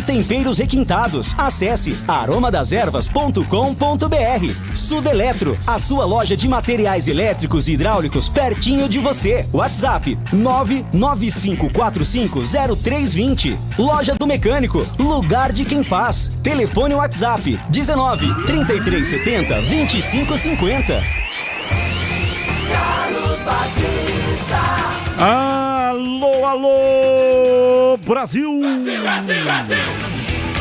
Temperos requintados. Acesse aromadeservas.com.br. Sudeletro, a sua loja de materiais elétricos e hidráulicos pertinho de você. WhatsApp 995450320. Loja do Mecânico, lugar de quem faz. Telefone WhatsApp 19 3370 2550. Carlos Batista. Alô, alô, Brasil! Brasil, Brasil, Brasil!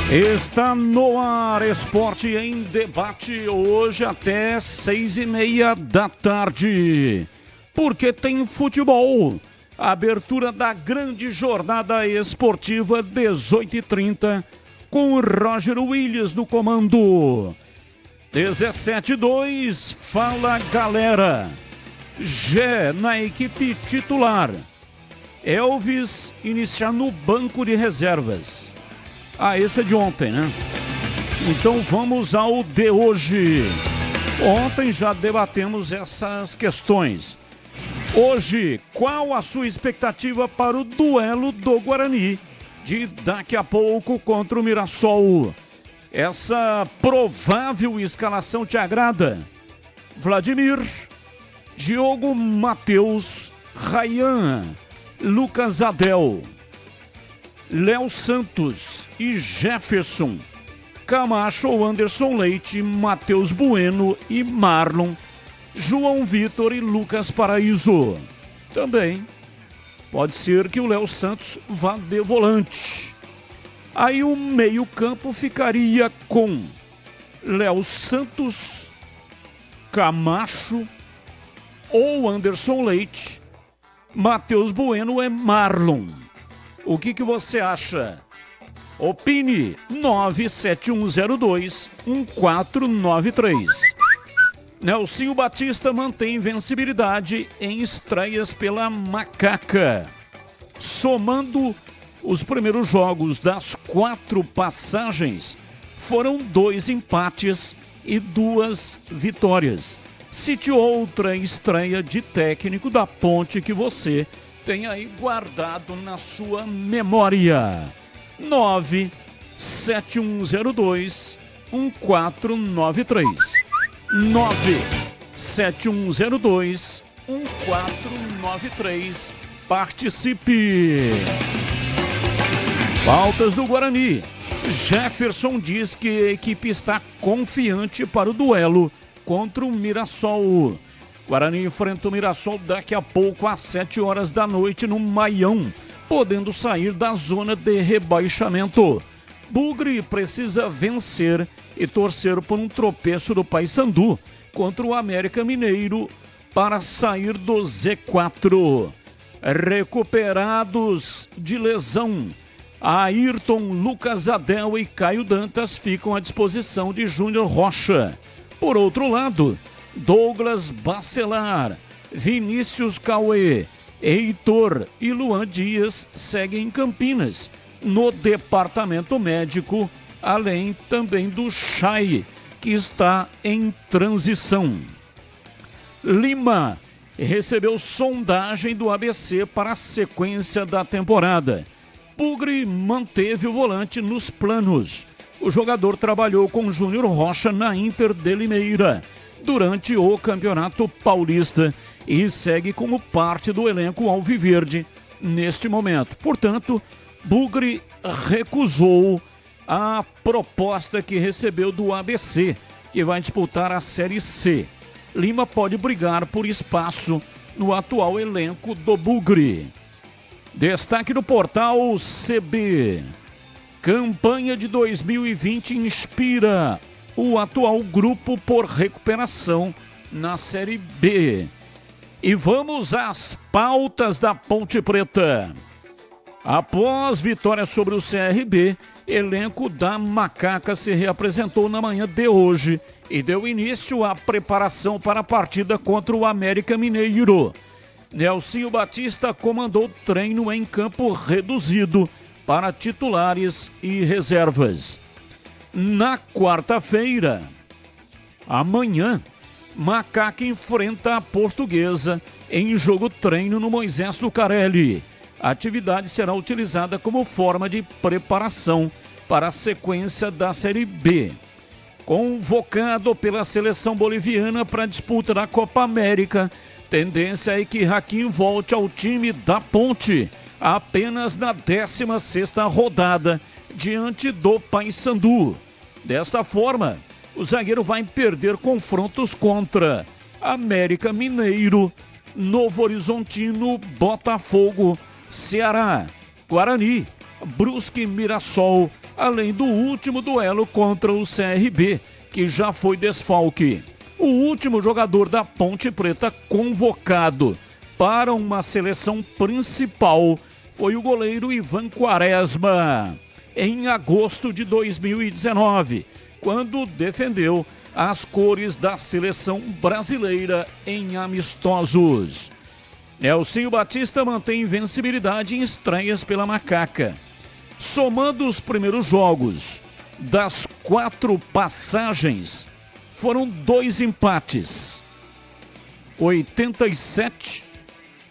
Está no ar Esporte em Debate, hoje até 6:30 da tarde. Porque tem futebol. Abertura da grande jornada esportiva, 18h30, com o Roger Williams no comando. 17:02, fala galera. Gé na equipe titular. Elvis iniciar no banco de reservas. Esse é de ontem, né? Então vamos ao de hoje. Ontem já debatemos essas questões. Hoje, qual a sua expectativa para o duelo do Guarani de daqui a pouco contra o Mirassol? Essa provável escalação te agrada? Vladimir, Diogo Matheus, Ryan, Lucas Adel, Léo Santos e Jefferson, Camacho, Anderson Leite, Matheus Bueno e Marlon, João Vitor e Lucas Paraíso. Também pode ser que o Léo Santos vá de volante. Aí o meio-campo ficaria com Léo Santos, Camacho ou Anderson Leite, Matheus Bueno e Marlon. O que você acha? Opine 97102-1493. Nelsinho Batista mantém invencibilidade em estreias pela Macaca. Somando os primeiros jogos das 4 passagens, foram 2 empates e 2 vitórias. Cite outra estreia de técnico da Ponte que você tem aí guardado na sua memória. 97102-1493. 97102-1493. Participe. Pautas do Guarani. Jefferson diz que a equipe está confiante para o duelo contra o Mirassol. Guarani enfrenta o Mirassol daqui a pouco às 7h da noite no Maião, podendo sair da zona de rebaixamento. Bugre precisa vencer e torcer por um tropeço do Paysandu contra o América Mineiro para sair do Z4. Recuperados de lesão, Ayrton, Lucas Adel e Caio Dantas ficam à disposição de Júnior Rocha. Por outro lado, Douglas Bacelar, Vinícius Cauê, Heitor e Luan Dias seguem em Campinas, no departamento médico, além também do Chay, que está em transição. Lima recebeu sondagem do ABC para a sequência da temporada. Bugre manteve o volante nos planos. O jogador trabalhou com Júnior Rocha na Inter de Limeira durante o Campeonato Paulista e segue como parte do elenco alviverde neste momento. Portanto, Bugre recusou a proposta que recebeu do ABC, que vai disputar a Série C. Lima pode brigar por espaço no atual elenco do Bugre. Destaque do portal CB. Campanha de 2020 inspira o atual grupo por recuperação na Série B. E vamos às pautas da Ponte Preta. Após vitória sobre o CRB, elenco da Macaca se reapresentou na manhã de hoje e deu início à preparação para a partida contra o América Mineiro. Nelsinho Batista comandou treino em campo reduzido para titulares e reservas. Na quarta-feira, amanhã, Macaca enfrenta a Portuguesa em jogo treino no Moisés Lucarelli. A atividade será utilizada como forma de preparação para a sequência da Série B. Convocado pela seleção boliviana para a disputa da Copa América, tendência é que Hakim volte ao time da Ponte apenas na 16ª rodada diante do Paysandu. Desta forma, o zagueiro vai perder confrontos contra América Mineiro, Novo Horizontino, Botafogo, Ceará, Guarani, Brusque e Mirassol, além do último duelo contra o CRB, que já foi desfalque. O último jogador da Ponte Preta convocado para uma seleção principal foi o goleiro Ivan Quaresma, em agosto de 2019, quando defendeu as cores da seleção brasileira em amistosos. Elcinho Batista mantém invencibilidade em estreias pela Macaca. Somando os primeiros jogos das 4 passagens, foram 2 empates, 87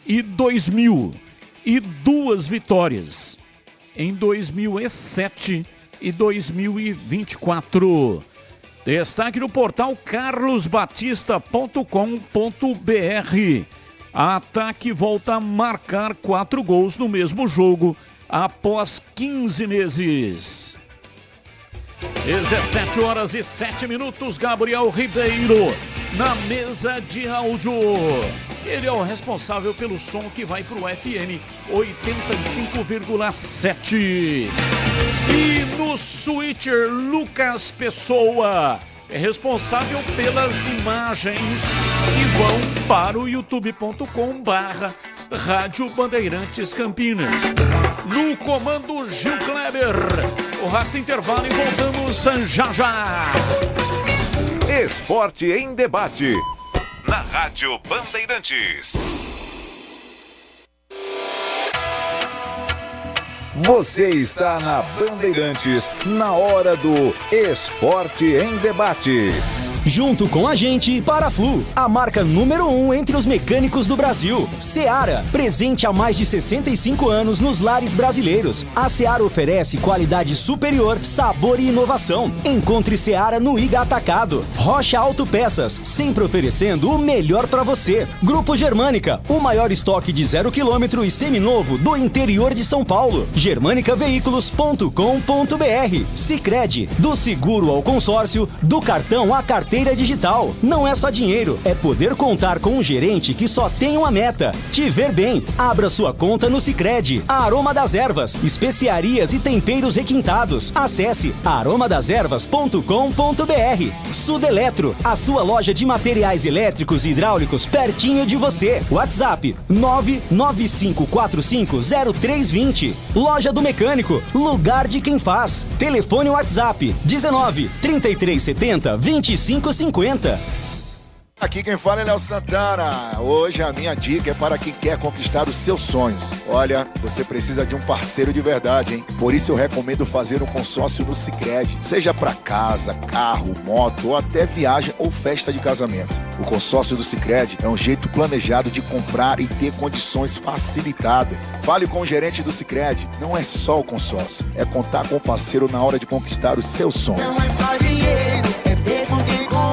e 2000, e 2 vitórias em 2007 e 2024. Destaque no portal carlosbatista.com.br. Ataque volta a marcar 4 gols no mesmo jogo após 15 meses. 17h07, Gabriel Ribeiro na mesa de áudio. Ele é o responsável pelo som que vai para o FM 85,7. E no switcher, Lucas Pessoa é responsável pelas imagens que vão para o youtube.com/Rádio Bandeirantes Campinas. No comando, Gil Kleber. O rápido intervalo e voltamos já já. Esporte em debate. Na Rádio Bandeirantes. Você está na Bandeirantes, na hora do Esporte em Debate. Junto com a gente, Paraflu, a marca número 1 entre os mecânicos do Brasil. Seara, presente há mais de 65 anos nos lares brasileiros. A Seara oferece qualidade superior, sabor e inovação. Encontre Seara no Iga Atacado. Rocha Autopeças, sempre oferecendo o melhor para você. Grupo Germânica, o maior estoque de 0 km e seminovo do interior de São Paulo. germanicaveículos.com.br. Sicredi, do seguro ao consórcio, do cartão à carteira digital. Não é só dinheiro, é poder contar com um gerente que só tem uma meta: te ver bem. Abra sua conta no Sicredi. Aroma das Ervas, especiarias e temperos requintados. Acesse aromadeservas.com.br. Sudeletro, a sua loja de materiais elétricos e hidráulicos pertinho de você. WhatsApp 995450320. Loja do Mecânico, lugar de quem faz. Telefone WhatsApp 19 3370 2550. Aqui quem fala é Léo Santana. Hoje a minha dica é para quem quer conquistar os seus sonhos. Olha, você precisa de um parceiro de verdade, hein? Por isso eu recomendo fazer um consórcio no Sicredi. Seja para casa, carro, moto ou até viagem ou festa de casamento. O consórcio do Sicredi é um jeito planejado de comprar e ter condições facilitadas. Fale com o gerente do Sicredi. Não é só o consórcio, é contar com o parceiro na hora de conquistar os seus sonhos. Não é só dinheiro, é ter com quem conta.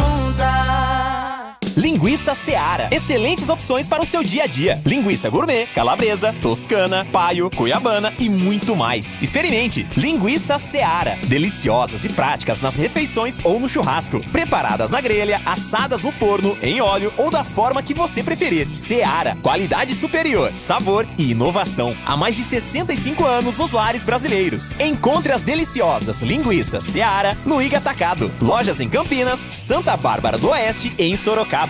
Linguiça Seara. Excelentes opções para o seu dia a dia. Linguiça gourmet, calabresa, toscana, paio, cuiabana e muito mais. Experimente. Linguiça Seara. Deliciosas e práticas nas refeições ou no churrasco. Preparadas na grelha, assadas no forno, em óleo ou da forma que você preferir. Seara. Qualidade superior, sabor e inovação. Há mais de 65 anos nos lares brasileiros. Encontre as deliciosas linguiças Seara no Iga Atacado. Lojas em Campinas, Santa Bárbara do Oeste e em Sorocaba.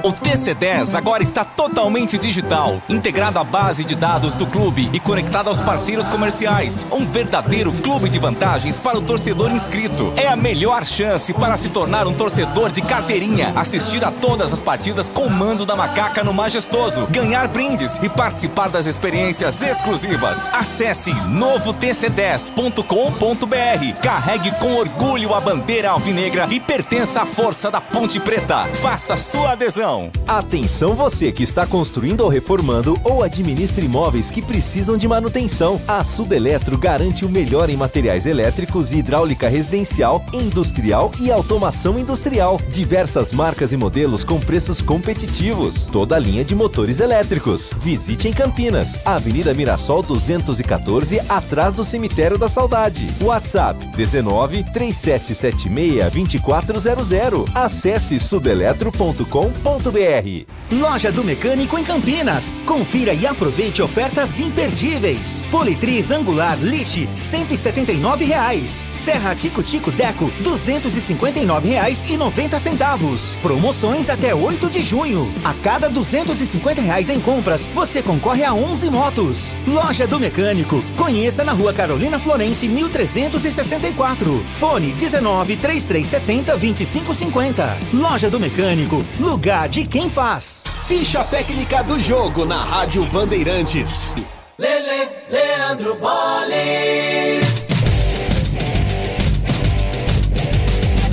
O TC10 agora está totalmente digital, integrado à base de dados do clube e conectado aos parceiros comerciais. Um verdadeiro clube de vantagens para o torcedor inscrito. É a melhor chance para se tornar um torcedor de carteirinha, assistir a todas as partidas com o mando da Macaca no Majestoso, ganhar brindes e participar das experiências exclusivas. Acesse novotc10.com.br. Carregue com orgulho a bandeira alvinegra e pertença à força da Ponte Preta. Faça sua adesão Cezão. Atenção você que está construindo ou reformando ou administra imóveis que precisam de manutenção. A Sudeletro garante o melhor em materiais elétricos e hidráulica residencial, industrial e automação industrial. Diversas marcas e modelos com preços competitivos. Toda a linha de motores elétricos. Visite em Campinas, Avenida Mirassol 214, atrás do Cemitério da Saudade. WhatsApp 19 3776 2400. Acesse sudeletro.com.br. Loja do Mecânico em Campinas. Confira e aproveite ofertas imperdíveis. Politriz Angular Liche, R$179. Serra Tico-Tico Deco, R$259,90. Promoções até 8 de junho. A cada R$250 em compras, você concorre a 11 motos. Loja do Mecânico. Conheça na Rua Carolina Florence, 1364. Fone 19 3370 2550. Loja do Mecânico, lugar de quem faz. Ficha técnica do jogo na Rádio Bandeirantes. Leandro Boles.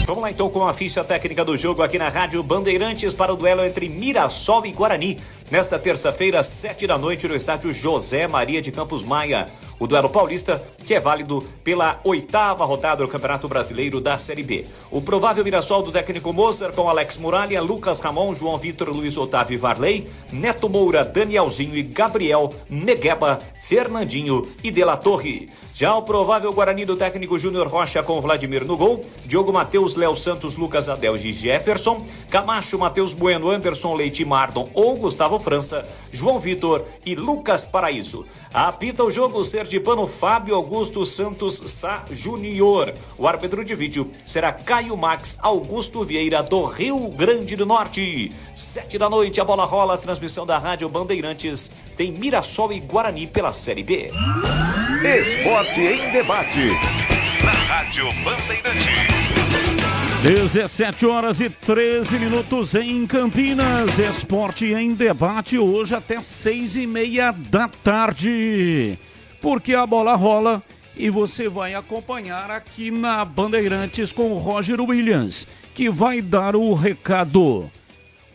Vamos lá então com a ficha técnica do jogo aqui na Rádio Bandeirantes para o duelo entre Mirassol e Guarani. Nesta terça-feira, 7 da noite, no estádio José Maria de Campos Maia. O duelo paulista, que é válido pela 8ª rodada do Campeonato Brasileiro da Série B. O provável Mirassol do técnico Moser com Alex Muralha, Lucas Ramon, João Vitor, Luiz Otávio e Varley, Neto Moura, Danielzinho e Gabriel, Negueba, Fernandinho e De La Torre. Já o provável Guarani do técnico Júnior Rocha com Vladimir no gol, Diogo Matheus, Léo Santos, Lucas Adel e Jefferson, Camacho, Matheus Bueno, Anderson Leite, Mardon ou Gustavo França, João Vitor e Lucas Paraíso. Apita o jogo sergipano Fábio Augusto Santos Sá Júnior. O árbitro de vídeo será Caio Max Augusto Vieira do Rio Grande do Norte. 7 da noite, a bola rola, a transmissão da Rádio Bandeirantes. Tem Mirassol e Guarani pela Série B. Esporte em debate. Na Rádio Bandeirantes. 17h13 em Campinas. Esporte em debate hoje até 6h30 da tarde. Porque a bola rola e você vai acompanhar aqui na Bandeirantes com o Roger Williams, que vai dar o recado.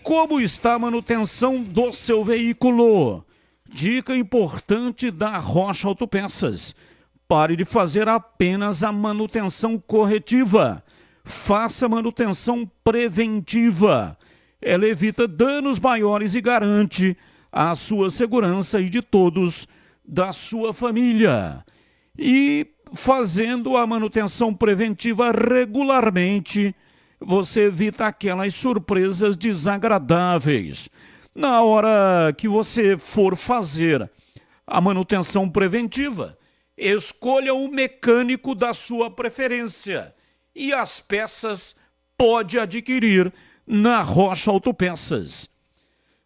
Como está a manutenção do seu veículo? Dica importante da Rocha Autopeças. Pare de fazer apenas a manutenção corretiva. Faça manutenção preventiva. Ela evita danos maiores e garante a sua segurança e de todos da sua família. E fazendo a manutenção preventiva regularmente, você evita aquelas surpresas desagradáveis. Na hora que você for fazer a manutenção preventiva, escolha o mecânico da sua preferência e as peças pode adquirir na Rocha Autopeças.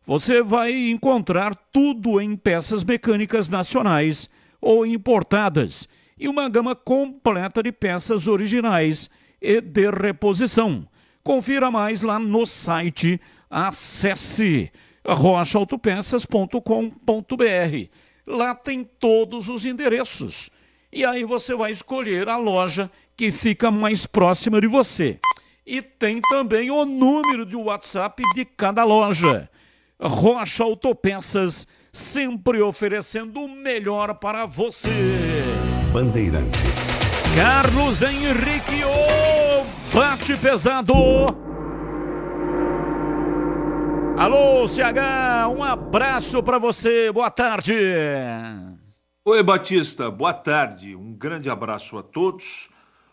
Você vai encontrar tudo em peças mecânicas nacionais ou importadas e uma gama completa de peças originais e de reposição. Confira mais lá no site, acesse rochaautopeças.com.br. Lá tem todos os endereços. E aí você vai escolher a loja que fica mais próxima de você. E tem também o número de WhatsApp de cada loja. Rocha Autopeças, sempre oferecendo o melhor para você. Bandeirantes. Carlos Henrique, bate pesado. Alô, CH, um abraço para você, boa tarde. Oi, Batista, boa tarde, um grande abraço a todos,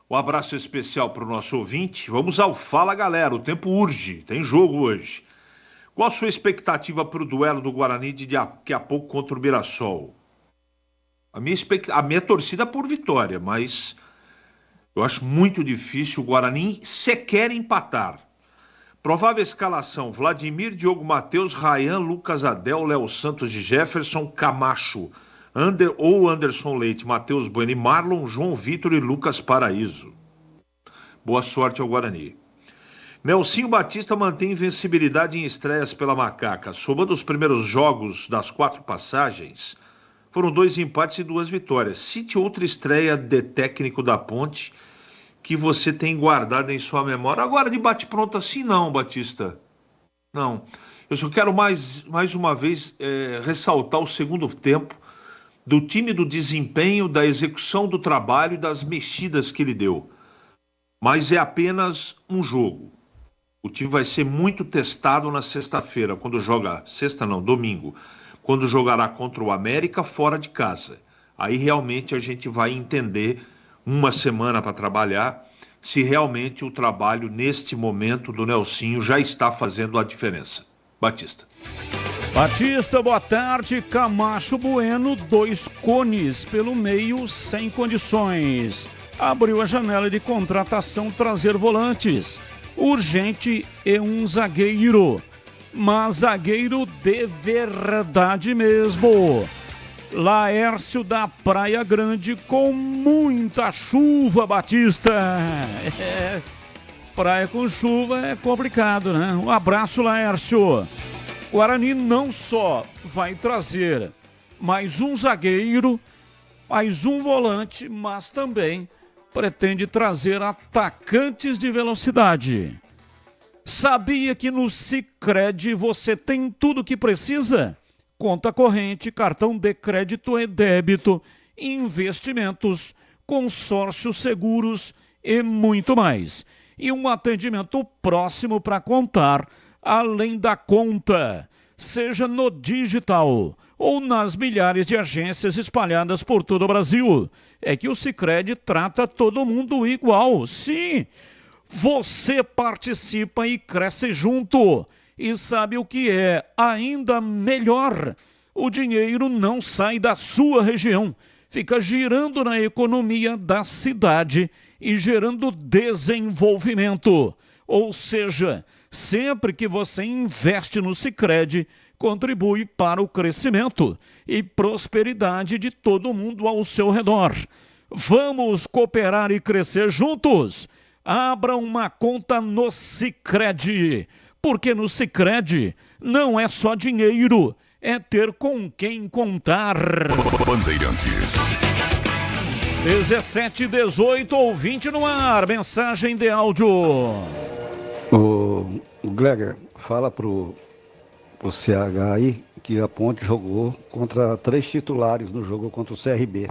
um abraço especial para o nosso ouvinte. Vamos ao Fala, galera, o tempo urge, tem jogo hoje. Qual a sua expectativa para o duelo do Guarani de daqui a pouco contra o Mirassol? A minha torcida é por vitória, mas eu acho muito difícil o Guarani sequer empatar. Provável escalação: Vladimir, Diogo Matheus, Rayan, Lucas Adel, Léo Santos de Jefferson, Camacho, Anderson Leite, Matheus Bueno e Marlon, João Vitor e Lucas Paraíso. Boa sorte ao Guarani. Nelsinho Batista mantém invencibilidade em estreias pela Macaca. Soma dos primeiros jogos das 4 passagens, foram 2 empates e 2 vitórias. Cite outra estreia de técnico da Ponte que você tem guardado em sua memória. Agora de bate-pronto assim não, Batista. Não. Eu só quero mais uma vez ressaltar o segundo tempo do time, do desempenho, da execução do trabalho e das mexidas que ele deu. Mas é apenas um jogo. O time vai ser muito testado na sexta-feira, domingo, quando jogará contra o América fora de casa. Aí realmente a gente vai entender, uma semana para trabalhar, se realmente o trabalho neste momento do Nelsinho já está fazendo a diferença. Batista, boa tarde. Camacho Bueno, 2 cones pelo meio, sem condições. Abriu a janela de contratação, trazer volantes. Urgente e um zagueiro. Mas zagueiro de verdade mesmo. Laércio da Praia Grande com muita chuva, Batista. Praia com chuva é complicado, né? Um abraço, Laércio. Guarani não só vai trazer mais um zagueiro, mais um volante, mas também pretende trazer atacantes de velocidade. Sabia que no Sicredi você tem tudo o que precisa? Conta corrente, cartão de crédito e débito, investimentos, consórcios, seguros e muito mais. E um atendimento próximo para contar, além da conta, seja no digital ou nas milhares de agências espalhadas por todo o Brasil. É que o Sicredi trata todo mundo igual. Sim, você participa e cresce junto. E sabe o que é ainda melhor? O dinheiro não sai da sua região, fica girando na economia da cidade e gerando desenvolvimento. Ou seja, sempre que você investe no Sicredi, contribui para o crescimento e prosperidade de todo mundo ao seu redor. Vamos cooperar e crescer juntos? Abra uma conta no Sicredi, porque no Sicredi não é só dinheiro, é ter com quem contar. Bandeirantes. 17:18, ouvinte no ar, mensagem de áudio. O Gleger, fala pro CH aí que a Ponte jogou contra 3 titulares no jogo contra o CRB.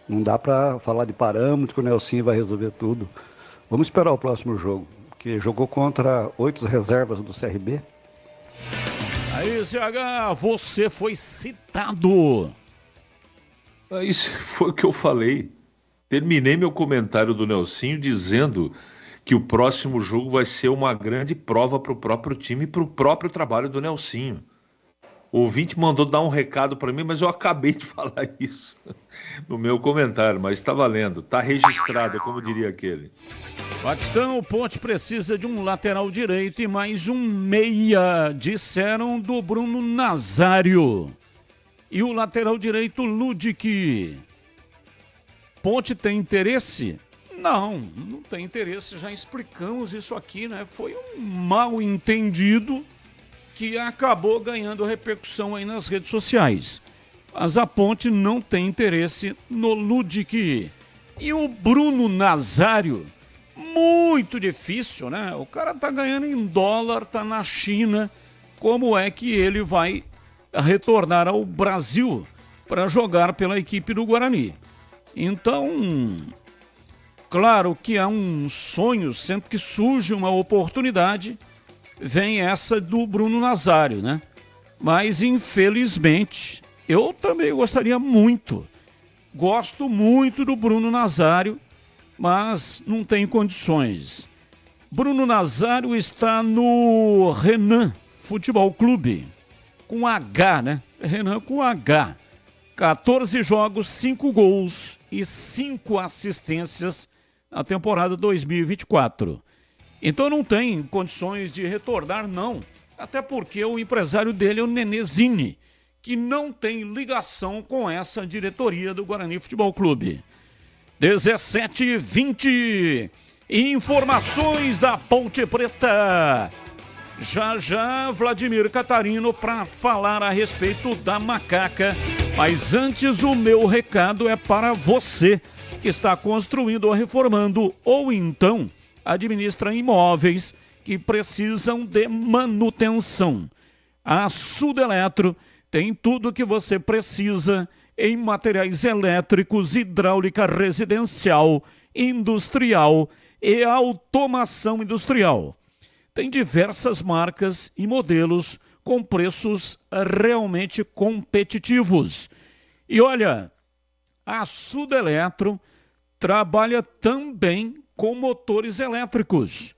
Não dá para falar de parâmetro que o Nelsinho vai resolver tudo. Vamos esperar o próximo jogo, que jogou contra 8 reservas do CRB. Aí, CH, você foi citado. Isso foi o que eu falei. Terminei meu comentário do Nelsinho dizendo que o próximo jogo vai ser uma grande prova para o próprio time e para o próprio trabalho do Nelsinho. O ouvinte mandou dar um recado para mim, mas eu acabei de falar isso no meu comentário, mas está valendo, está registrado, como diria aquele. Batistão, o Ponte precisa de um lateral direito e mais um meia, disseram do Bruno Nazário. E o lateral direito, Ludic. Ponte tem interesse? Não tem interesse, já explicamos isso aqui, né? Foi um mal entendido que acabou ganhando repercussão aí nas redes sociais. Mas a Ponte não tem interesse no Ludic. E o Bruno Nazário, muito difícil, né? O cara tá ganhando em dólar, tá na China. Como é que ele vai retornar ao Brasil para jogar pela equipe do Guarani? Então, claro que é um sonho, sempre que surge uma oportunidade, vem essa do Bruno Nazário, né? Mas, infelizmente, eu também gostaria muito, gosto muito do Bruno Nazário, mas não tem condições. Bruno Nazário está no Renan Futebol Clube, com H, né? Renan com H. 14 jogos, 5 gols e 5 assistências na temporada 2024. Então não tem condições de retornar, não. Até porque o empresário dele é o Nenezini, que não tem ligação com essa diretoria do Guarani Futebol Clube. 17:20. Informações da Ponte Preta. Já Vladimir Catarino para falar a respeito da Macaca. Mas antes o meu recado é para você que está construindo ou reformando ou então administra imóveis que precisam de manutenção. A Sudeletro tem tudo o que você precisa em materiais elétricos, hidráulica residencial, industrial e automação industrial. Tem diversas marcas e modelos com preços realmente competitivos. E olha, a Sudeletro trabalha também com motores elétricos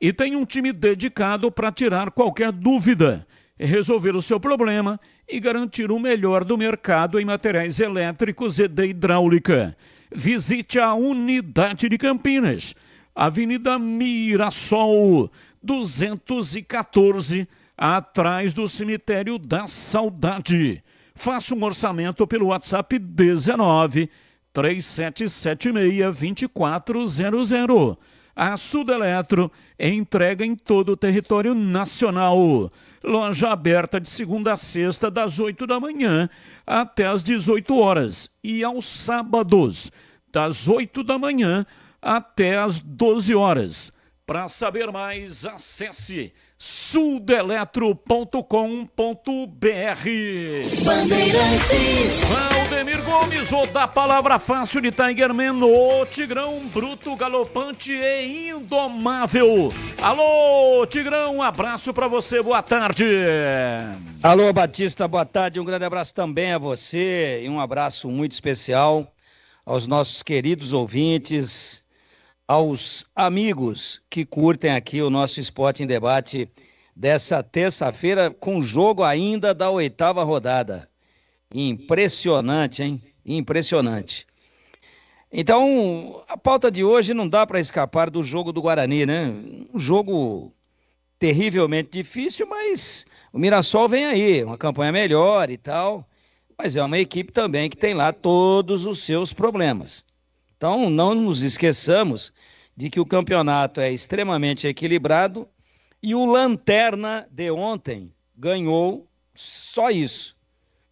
e tem um time dedicado para tirar qualquer dúvida, resolver o seu problema e garantir o melhor do mercado em materiais elétricos e de hidráulica. Visite a unidade de Campinas, Avenida Mirassol, 214, atrás do Cemitério da Saudade. Faça um orçamento pelo WhatsApp 19-3776-2400. A Sudeletro entrega em todo o território nacional. Loja aberta de segunda a sexta, das 8 da manhã até as 18 horas. E aos sábados, das 8 da manhã até as 12 horas. Para saber mais, acesse sudeletro.com.br. Bandeirantes. Valdemir Gomes, o da palavra fácil de Tigerman, o Tigrão bruto, galopante e indomável. Alô, Tigrão, um abraço para você, boa tarde. Alô, Batista, boa tarde, um grande abraço também a você e um abraço muito especial aos nossos queridos ouvintes, aos amigos que curtem aqui o nosso Esporte em Debate dessa terça-feira, com jogo ainda da 8ª rodada. Impressionante, hein? Impressionante. Então, a pauta de hoje não dá para escapar do jogo do Guarani, né? Um jogo terrivelmente difícil, mas o Mirassol vem aí, uma campanha melhor e tal, mas é uma equipe também que tem lá todos os seus problemas. Então, não nos esqueçamos de que o campeonato é extremamente equilibrado e o Lanterna de ontem ganhou só isso.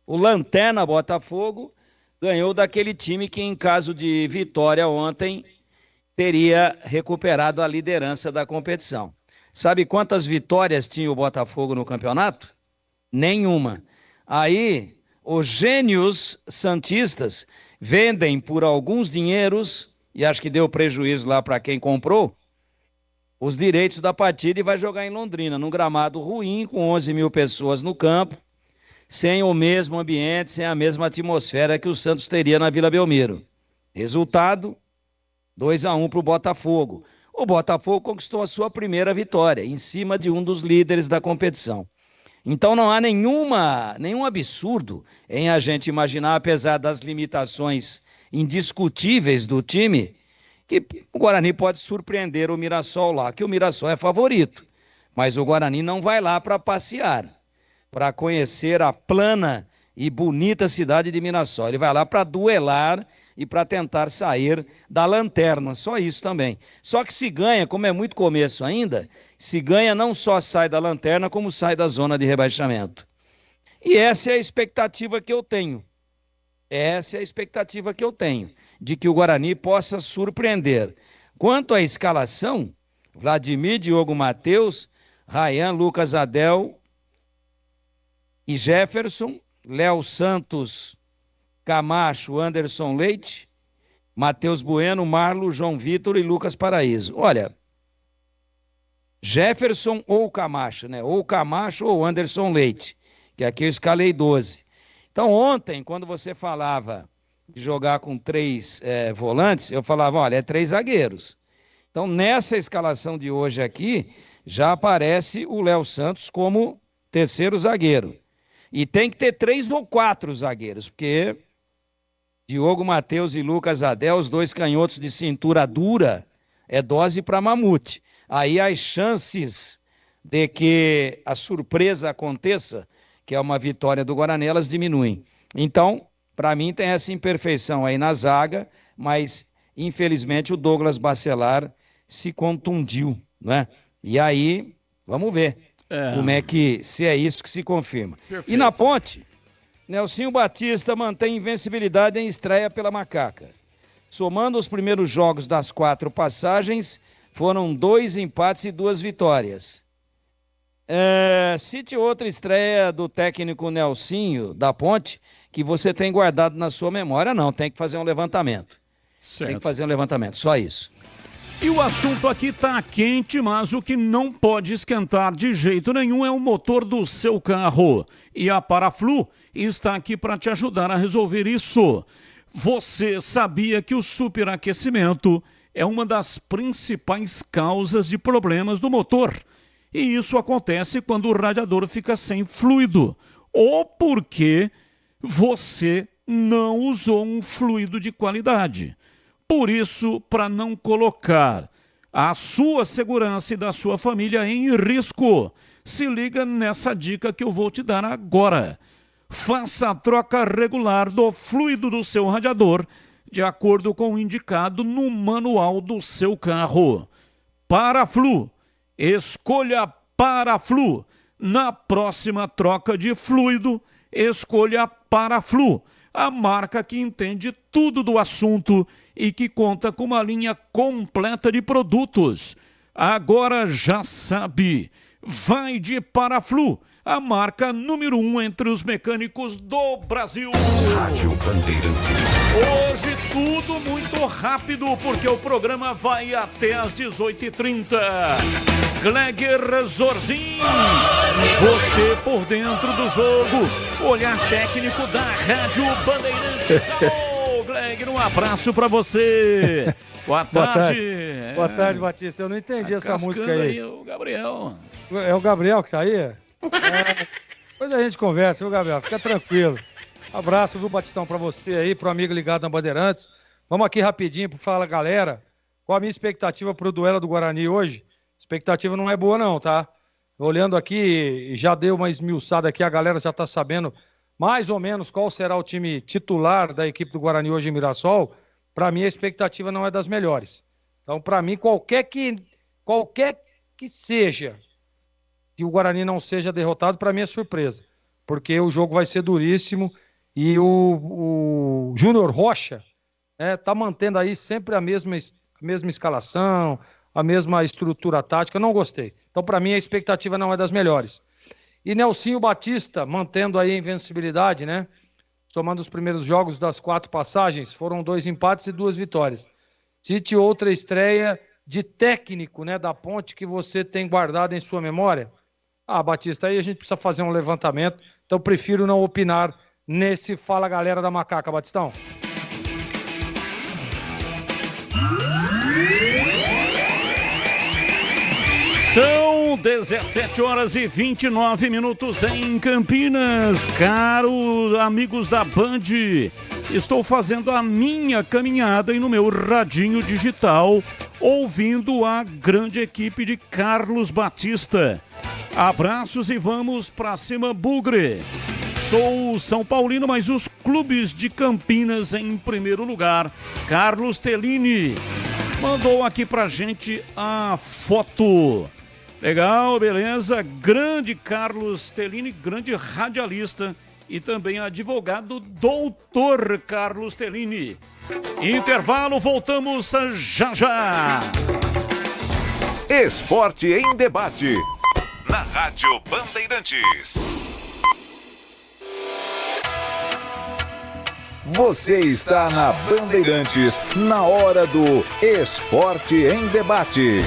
O Lanterna Botafogo ganhou daquele time que, em caso de vitória ontem, teria recuperado a liderança da competição. Sabe quantas vitórias tinha o Botafogo no campeonato? Nenhuma. Aí, os gênios santistas vendem por alguns dinheiros, e acho que deu prejuízo lá para quem comprou, os direitos da partida e vai jogar em Londrina, num gramado ruim, com 11 mil pessoas no campo, sem o mesmo ambiente, sem a mesma atmosfera que o Santos teria na Vila Belmiro. Resultado, 2-1 para o Botafogo. O Botafogo conquistou a sua primeira vitória, em cima de um dos líderes da competição. Então não há nenhum absurdo em a gente imaginar, apesar das limitações indiscutíveis do time, que o Guarani pode surpreender o Mirassol lá, que o Mirassol é favorito. Mas o Guarani não vai lá para passear, para conhecer a plana e bonita cidade de Mirassol. Ele vai lá para duelar e para tentar sair da lanterna, só isso também. Só que se ganha, como é muito começo ainda, se ganha não só sai da lanterna, como sai da zona de rebaixamento. E essa é a expectativa que eu tenho. Essa é a expectativa que eu tenho, de que o Guarani possa surpreender. Quanto à escalação, Vladimir, Diogo Matheus, Ryan, Lucas Adel e Jefferson, Léo Santos, Camacho, Anderson Leite, Matheus Bueno, Marlo, João Vitor e Lucas Paraíso. Olha, Jefferson ou Camacho, né? Ou Camacho ou Anderson Leite, que aqui eu escalei 12. Então ontem, quando você falava de jogar com 3 volantes, eu falava, olha, é 3 zagueiros. Então nessa escalação de hoje aqui, já aparece o Léo Santos como terceiro zagueiro. E tem que ter 3 ou 4 zagueiros, porque Diogo Matheus e Lucas Adel, os 2 canhotos de cintura dura, é dose para mamute. Aí as chances de que a surpresa aconteça, que é uma vitória do Guarani, elas diminuem. Então, para mim tem essa imperfeição aí na zaga, mas infelizmente o Douglas Bacelar se contundiu, né? E aí, vamos ver como é que, se é isso que se confirma. Perfeito. E na Ponte, Nelsinho Batista mantém invencibilidade em estreia pela Macaca. Somando os primeiros jogos das 4 passagens, foram 2 empates e 2 vitórias. Cite outra estreia do técnico Nelsinho da Ponte que você tem guardado na sua memória. Não, tem que fazer um levantamento. Certo. Tem que fazer um levantamento, só isso. E o assunto aqui tá quente, mas o que não pode esquentar de jeito nenhum é o motor do seu carro. E a Paraflu está aqui para te ajudar a resolver isso. Você sabia que o superaquecimento é uma das principais causas de problemas do motor? E isso acontece quando o radiador fica sem fluido, ou porque você não usou um fluido de qualidade. Por isso, para não colocar a sua segurança e da sua família em risco, se liga nessa dica que eu vou te dar agora. Faça a troca regular do fluido do seu radiador, de acordo com o indicado no manual do seu carro. Paraflu. Escolha Paraflu. Na próxima troca de fluido, escolha Paraflu, a marca que entende tudo do assunto e que conta com uma linha completa de produtos. Agora já sabe, vai de Paraflu, a marca número 1 entre os mecânicos do Brasil. Rádio Bandeirantes. Hoje tudo muito rápido, porque o programa vai até às 18h30. Gleger Zorzin, você por dentro do jogo, olhar técnico da Rádio Bandeirantes. Alô, Gleger, um abraço pra você. Boa tarde. Boa tarde, Batista. Eu não entendi essa música aí. O Gabriel. É o Gabriel que tá aí? Depois a gente conversa, viu, Gabriel? Fica tranquilo. Abraço, viu, Batistão, pra você aí, pro amigo ligado na Bandeirantes. Vamos aqui rapidinho pro Fala Galera. Qual a minha expectativa pro duelo do Guarani hoje? Expectativa não é boa não, tá? Olhando aqui, já deu uma esmiuçada aqui, a galera já tá sabendo mais ou menos qual será o time titular da equipe do Guarani hoje em Mirassol. Pra mim a expectativa não é das melhores. Então, pra mim, qualquer que seja que o Guarani não seja derrotado, pra mim é surpresa. Porque o jogo vai ser duríssimo e o Júnior Rocha tá mantendo aí sempre a mesma escalação, a mesma estrutura tática. Não gostei. Então, para mim, a expectativa não é das melhores. E Nelsinho Batista, mantendo aí a invencibilidade, né? Somando os primeiros jogos das 4 passagens, foram 2 empates e 2 vitórias. Cite outra estreia de técnico, né, da Ponte que você tem guardado em sua memória. Batista, aí a gente precisa fazer um levantamento, então prefiro não opinar nesse Fala Galera da Macaca, Batistão. São 17h29 em Campinas. Caros amigos da Band, estou fazendo a minha caminhada e no meu radinho digital, ouvindo a grande equipe de Carlos Batista. Abraços e vamos pra cima, Bugre. Sou São Paulino, mas os clubes de Campinas em primeiro lugar. Carlos Tellini mandou aqui pra gente a foto. Legal, beleza. Grande Carlos Tellini, grande radialista e também advogado, doutor Carlos Tellini. Intervalo, voltamos já já. Esporte em debate. Na Rádio Bandeirantes. Você está na Bandeirantes, na hora do Esporte em Debate.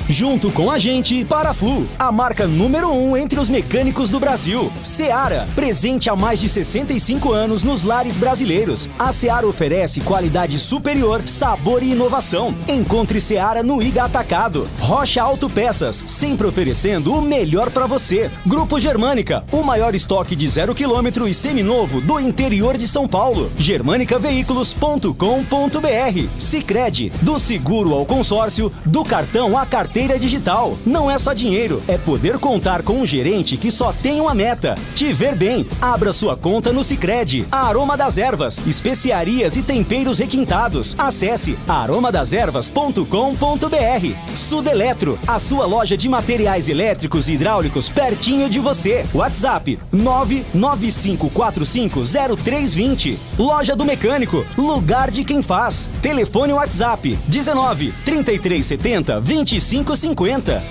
Junto com a gente, Paraflu, a marca número 1 entre os mecânicos do Brasil. Seara, presente há mais de 65 anos nos lares brasileiros. A Seara oferece qualidade superior, sabor e inovação. Encontre Seara no Iga Atacado. Rocha Autopeças, sempre oferecendo o melhor para você. Grupo Germânica, o maior estoque de 0 km e seminovo do interior de São Paulo. Germanicaveículos.com.br. Sicredi, do seguro ao consórcio, do cartão à carteira carteira digital. Não é só dinheiro, é poder contar com um gerente que só tem uma meta: te ver bem. Abra sua conta no Sicredi. Aroma das Ervas, especiarias e temperos requintados. Acesse aromadeservas.com.br. Sudeletro, a sua loja de materiais elétricos e hidráulicos pertinho de você. WhatsApp 995450320. Loja do Mecânico, lugar de quem faz. Telefone WhatsApp 19 3370 2550.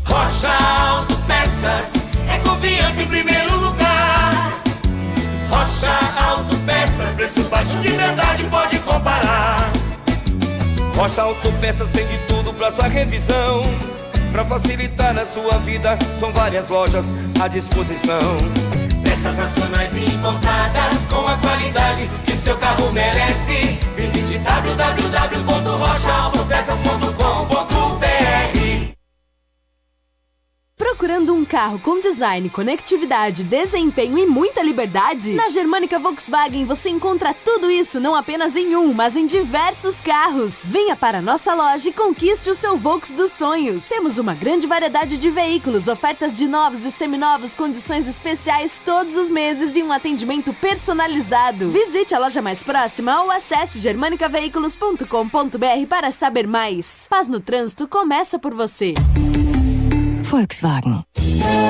Rocha Autopeças é confiança em primeiro lugar. Rocha Autopeças, preço baixo de verdade, pode comparar. Rocha Autopeças tem de tudo pra sua revisão. Pra facilitar na sua vida, são várias lojas à disposição. Peças nacionais e importadas com a qualidade que seu carro merece. Visite www.rochaautopeças.com.br. Procurando um carro com design, conectividade, desempenho e muita liberdade? Na Germânica Volkswagen você encontra tudo isso não apenas em um, mas em diversos carros. Venha para a nossa loja e conquiste o seu Volks dos sonhos. Temos uma grande variedade de veículos, ofertas de novos e seminovos, condições especiais todos os meses e um atendimento personalizado. Visite a loja mais próxima ou acesse germanicaveículos.com.br para saber mais. Paz no trânsito começa por você. Volkswagen.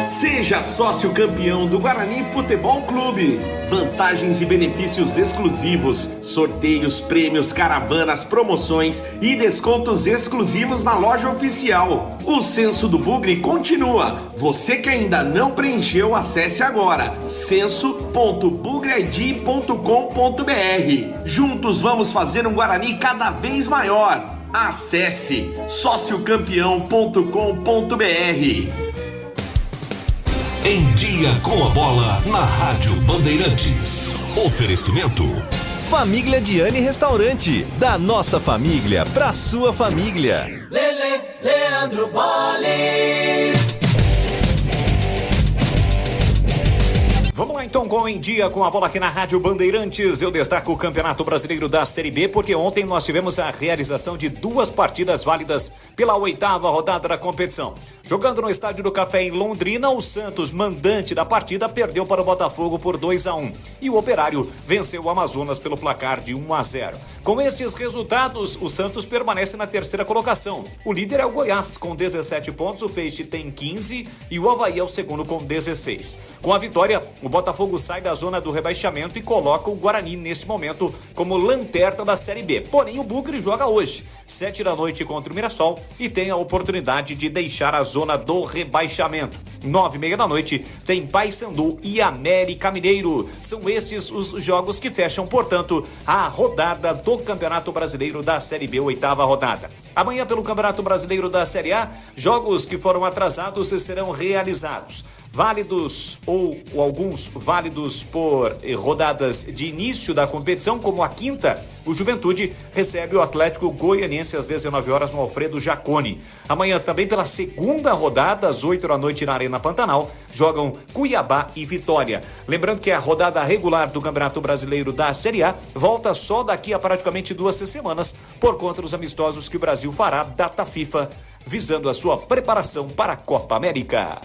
Seja sócio campeão do Guarani Futebol Clube. Vantagens e benefícios exclusivos, sorteios, prêmios, caravanas, promoções e descontos exclusivos na loja oficial. O Censo do Bugre continua. Você que ainda não preencheu, acesse agora censo.bugreid.com.br. Juntos vamos fazer um Guarani cada vez maior. Acesse sociocampeão.com.br. Em Dia com a Bola, na Rádio Bandeirantes. Oferecimento Família Diani Restaurante. Da nossa família pra sua família. Leandro Boles. Vamos lá então com Em Dia com a Bola aqui na Rádio Bandeirantes. Eu destaco o Campeonato Brasileiro da Série B porque ontem nós tivemos a realização de 2 partidas válidas pela 8ª rodada da competição. Jogando no Estádio do Café em Londrina, o Santos, mandante da partida, perdeu para o Botafogo por 2-1 e o Operário venceu o Amazonas pelo placar de 1-0. Com estes resultados, o Santos permanece na 3ª colocação. O líder é o Goiás com 17 pontos, o Peixe tem 15 e o Avaí é o segundo com 16. Com a vitória, o Botafogo sai da zona do rebaixamento e coloca o Guarani, neste momento, como lanterna da Série B. Porém, o Bugre joga hoje, 7 da noite contra o Mirassol, e tem a oportunidade de deixar a zona do rebaixamento. 9h30 da noite, tem Paysandu e América Mineiro. São estes os jogos que fecham, portanto, a rodada do Campeonato Brasileiro da Série B, 8ª rodada. Amanhã, pelo Campeonato Brasileiro da Série A, jogos que foram atrasados serão realizados. Válidos ou alguns válidos por rodadas de início da competição, como a 5ª, o Juventude recebe o Atlético Goianiense às 19 horas no Alfredo Jaconi. Amanhã também pela 2ª rodada, às 8 da noite na Arena Pantanal, jogam Cuiabá e Vitória. Lembrando que a rodada regular do Campeonato Brasileiro da Série A volta só daqui a praticamente 2 semanas, por conta dos amistosos que o Brasil fará, data FIFA, visando a sua preparação para a Copa América.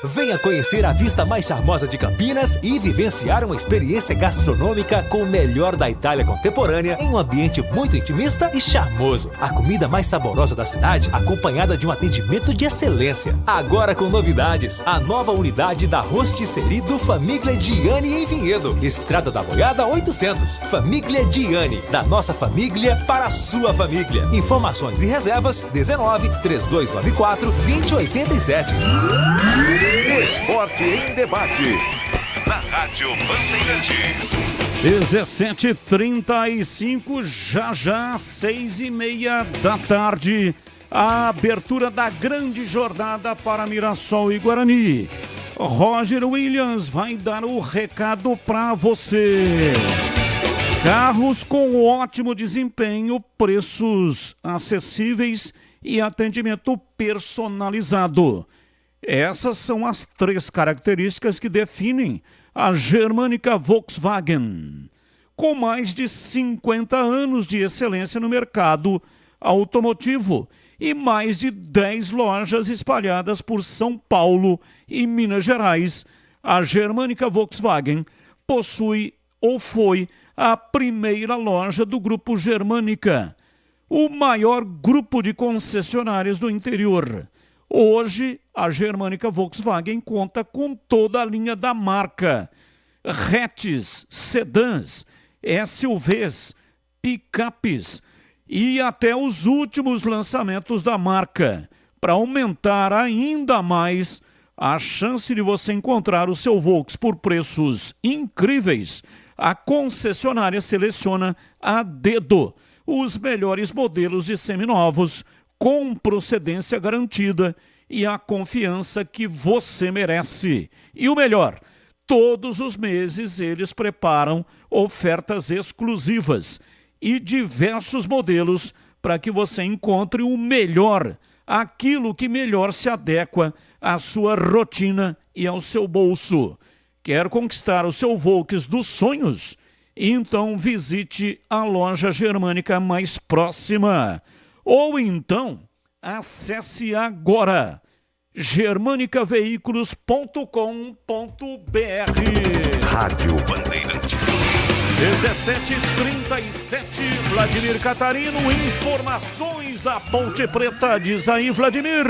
Venha conhecer a vista mais charmosa de Campinas e vivenciar uma experiência gastronômica com o melhor da Itália contemporânea em um ambiente muito intimista e charmoso. A comida mais saborosa da cidade, acompanhada de um atendimento de excelência. Agora com novidades, a nova unidade da Rosticerie do Família Diani em Vinhedo. Estrada da Boiada 800. Família Diani, da nossa família para a sua família. Informações e reservas 19 3294 2087. Esporte em Debate, na Rádio Bandeirantes. 17h35, já 6h30 da tarde. A abertura da grande jornada para Mirassol e Guarani. Roger Williams vai dar o recado para você. Carros com ótimo desempenho, preços acessíveis e atendimento personalizado. Essas são as 3 características que definem a Germânica Volkswagen. Com mais de 50 anos de excelência no mercado, automotivo e mais de 10 lojas espalhadas por São Paulo e Minas Gerais. A Germânica Volkswagen possui ou foi a primeira loja do Grupo Germânica, o maior grupo de concessionárias do interior. Hoje, a Germânica Volkswagen conta com toda a linha da marca: hatches, sedãs, SUVs, picapes e até os últimos lançamentos da marca, para aumentar ainda mais a chance de você encontrar o seu Volks por preços incríveis. A concessionária seleciona a dedo os melhores modelos de seminovos com procedência garantida e a confiança que você merece. E o melhor, todos os meses eles preparam ofertas exclusivas e diversos modelos para que você encontre o melhor, aquilo que melhor se adequa à sua rotina e ao seu bolso. Quer conquistar o seu Volks dos sonhos? Então visite a loja Germânica mais próxima. Ou então, acesse agora germanicaveículos.com.br. Rádio Bandeirantes. 17h37, Vladimir Catarino, informações da Ponte Preta. Diz aí, Vladimir.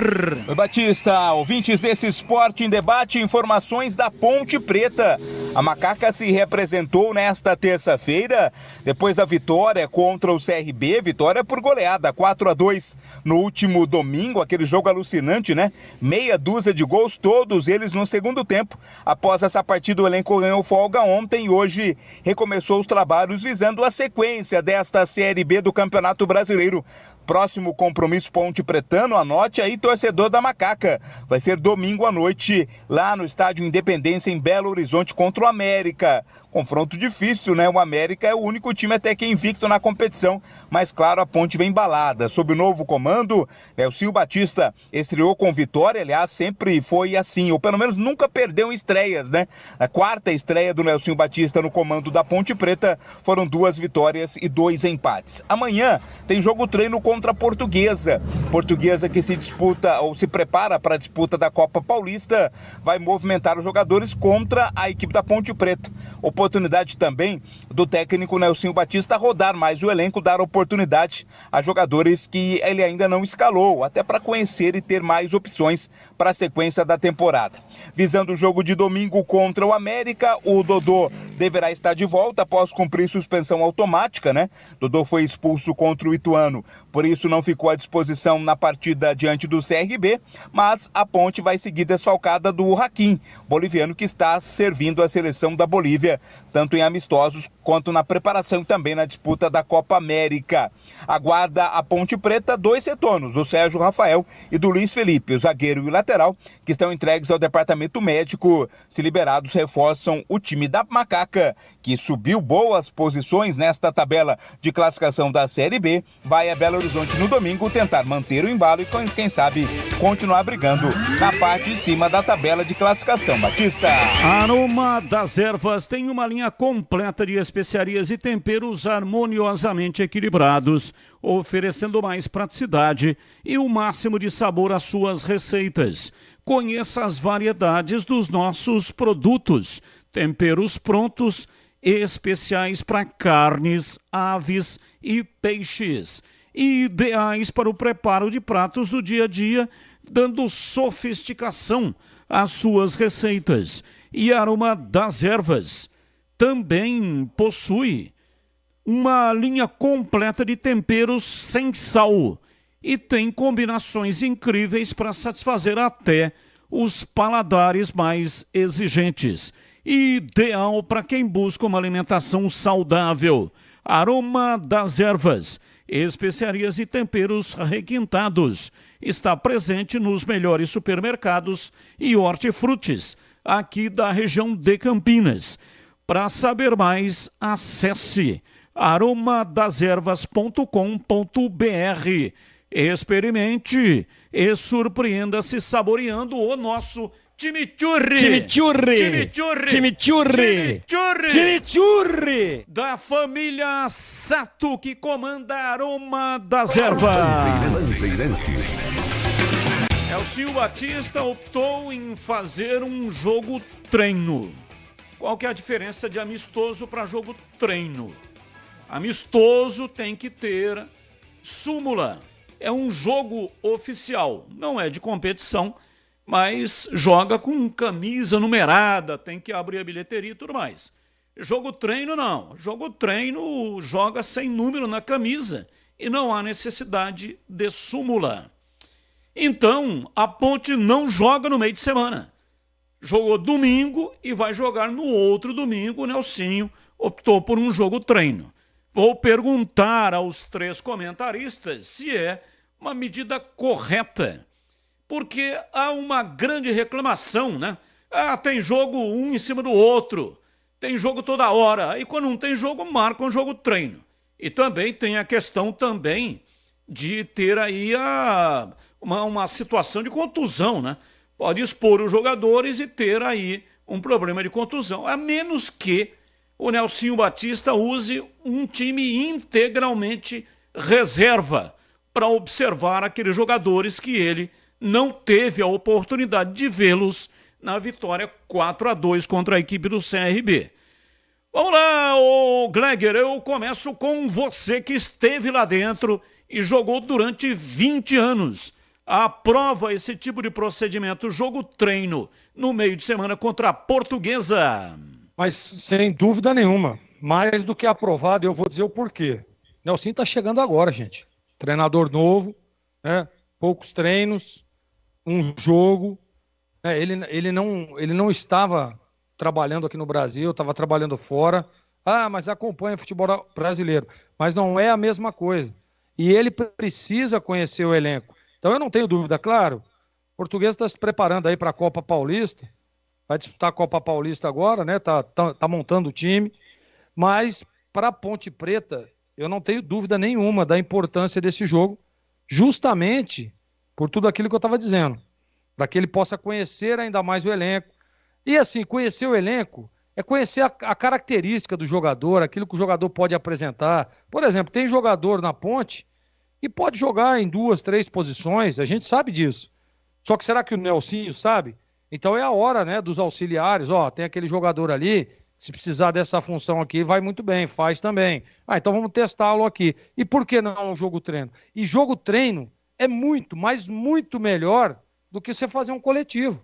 Oi, Batista, ouvintes desse Esporte em Debate, informações da Ponte Preta. A Macaca se representou nesta terça-feira, depois da vitória contra o CRB, vitória por goleada, 4-2. No último domingo, aquele jogo alucinante, né? Meia dúzia de gols, todos eles no segundo tempo. Após essa partida, o elenco ganhou folga ontem e hoje recomeçou os trabalhos visando a sequência desta Série B do Campeonato Brasileiro. Próximo compromisso Ponte Pretano, anote aí, torcedor da Macaca. Vai ser domingo à noite, lá no Estádio Independência, em Belo Horizonte, contra o América. Confronto difícil, né? O América é o único time até que invicto na competição, mas claro, a Ponte vem embalada. Sob o novo comando, Nelsinho Batista estreou com vitória, aliás, sempre foi assim, ou pelo menos nunca perdeu estreias, né? A quarta estreia do Nelsinho Batista no comando da Ponte Preta foram 2 vitórias e 2 empates. Amanhã tem jogo treino contra a Portuguesa. Portuguesa que se disputa ou se prepara para a disputa da Copa Paulista, vai movimentar os jogadores contra a equipe da Ponte Preta. Oportunidade também do técnico Nelsinho Batista rodar mais o elenco, dar oportunidade a jogadores que ele ainda não escalou, até para conhecer e ter mais opções para a sequência da temporada. Visando o jogo de domingo contra o América, o Dodô deverá estar de volta após cumprir suspensão automática, né? Dodô foi expulso contra o Ituano, por isso não ficou à disposição na partida diante do CRB, mas a Ponte vai seguir desfalcada do Hakim, boliviano que está servindo a seleção da Bolívia, tanto em amistosos quanto na preparação e também na disputa da Copa América. Aguarda a Ponte Preta 2 retornos, o Sérgio Rafael e do Luiz Felipe, o zagueiro e o lateral, que estão entregues ao departamento médico. Se liberados, reforçam o time da Macaca, que subiu boas posições nesta tabela de classificação da Série B, vai a Belo Horizonte no domingo tentar manter o embalo e, quem sabe, continuar brigando na parte de cima da tabela de classificação. Batista. Aroma das Ervas tem uma linha completa de especiarias e temperos harmoniosamente equilibrados, oferecendo mais praticidade e o máximo de sabor às suas receitas. Conheça as variedades dos nossos produtos, temperos prontos, especiais para carnes, aves e peixes, ideais para o preparo de pratos do dia a dia, dando sofisticação às suas receitas. E Aroma das Ervas também possui uma linha completa de temperos sem sal e tem combinações incríveis para satisfazer até os paladares mais exigentes. Ideal para quem busca uma alimentação saudável. Aroma das Ervas, especiarias e temperos requintados. Está presente nos melhores supermercados e hortifrutis aqui da região de Campinas. Para saber mais, acesse aromadeservas.com.br. Experimente e surpreenda-se saboreando o nosso Chimichurri! Chimichurri! Chimichurri! Chimichurri! Chimichurri! Chimichurri! Da família Sato, que comanda Aroma das Ervas. Elcio Batista optou em fazer um jogo treino. Qual que é a diferença de amistoso para jogo treino? Amistoso tem que ter súmula. É um jogo oficial, não é de competição, mas joga com camisa numerada, tem que abrir a bilheteria e tudo mais. Jogo treino não. Jogo treino joga sem número na camisa e não há necessidade de súmula. Então, a Ponte não joga no meio de semana. Jogou domingo e vai jogar no outro domingo. O Nelsinho optou por um jogo treino. Vou perguntar aos 3 comentaristas se é uma medida correta. Porque há uma grande reclamação, né? Tem jogo um em cima do outro, tem jogo toda hora. Aí quando não tem jogo, marca um jogo treino. E também tem a questão também de ter aí uma situação de contusão, né? Pode expor os jogadores e ter aí um problema de contusão. A menos que o Nelsinho Batista use um time integralmente reserva para observar aqueles jogadores que ele não teve a oportunidade de vê-los na vitória 4-2 contra a equipe do CRB. Vamos lá, ô Gleger, eu começo com você que esteve lá dentro e jogou durante 20 anos. Aprova esse tipo de procedimento, jogo treino, no meio de semana contra a Portuguesa? Mas sem dúvida nenhuma, mais do que aprovado, eu vou dizer o porquê. Nelsinho está chegando agora, gente. Treinador novo, né? Poucos treinos, um jogo. Ele não estava trabalhando aqui no Brasil, estava trabalhando fora. Mas acompanha o futebol brasileiro. Mas não é a mesma coisa. E ele precisa conhecer o elenco. Então eu não tenho dúvida, claro. O Português está se preparando aí para a Copa Paulista. Vai disputar a Copa Paulista agora, né? Tá montando o time. Mas para a Ponte Preta, eu não tenho dúvida nenhuma da importância desse jogo, justamente por tudo aquilo que eu estava dizendo, para que ele possa conhecer ainda mais o elenco. E assim, conhecer o elenco é conhecer a característica do jogador, aquilo que o jogador pode apresentar. Por exemplo, tem jogador na Ponte que pode jogar em 2, 3 posições, a gente sabe disso. Só que será que o Nelsinho sabe? Então é a hora, né, dos auxiliares. Tem aquele jogador ali, se precisar dessa função aqui, vai muito bem, faz também. Então vamos testá-lo aqui. E por que não um jogo treino? E jogo treino é muito, mas muito melhor do que você fazer um coletivo,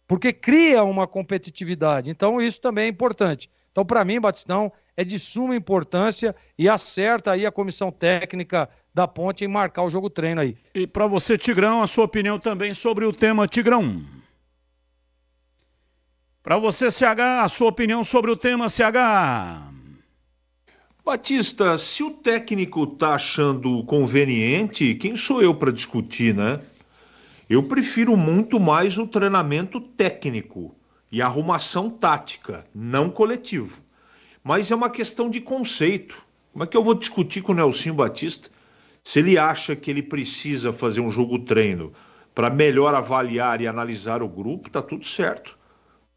porque cria uma competitividade. Então isso também é importante. Então, para mim, Batistão, é de suma importância e acerta aí a comissão técnica da Ponte em marcar o jogo treino aí. E para você, Tigrão, a sua opinião também sobre o tema, Tigrão? Para você, CH, a sua opinião sobre o tema, CH? Batista, se o técnico está achando conveniente, quem sou eu para discutir, né? Eu prefiro muito mais o treinamento técnico e a arrumação tática, não coletivo. Mas é uma questão de conceito. Como é que eu vou discutir com o Nelsinho Batista se ele acha que ele precisa fazer um jogo treino para melhor avaliar e analisar o grupo? Tá tudo certo.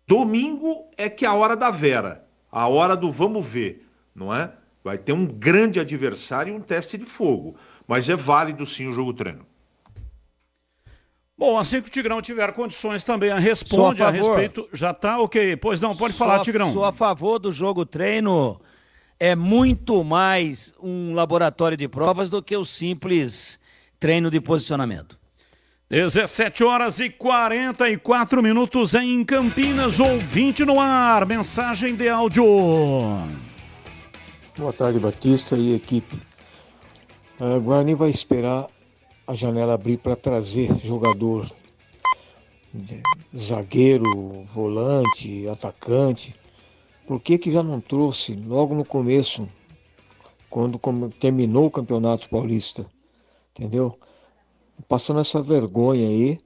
Domingo é que é a hora da Vera, a hora do vamos ver, não é? Vai ter um grande adversário e um teste de fogo, mas é válido sim o jogo treino. Bom, assim que o Tigrão tiver condições também, responde a respeito. Já tá ok. Pois não, pode falar, Tigrão. Sou a favor do jogo treino. É muito mais um laboratório de provas do que o simples treino de posicionamento. 17h44 em Campinas, ouvinte no ar, mensagem de áudio. Boa tarde, Batista e equipe. O Guarani vai esperar a janela abrir para trazer jogador, zagueiro, volante, atacante. Por que já não trouxe logo no começo, quando terminou o Campeonato Paulista? Entendeu? Passando essa vergonha aí,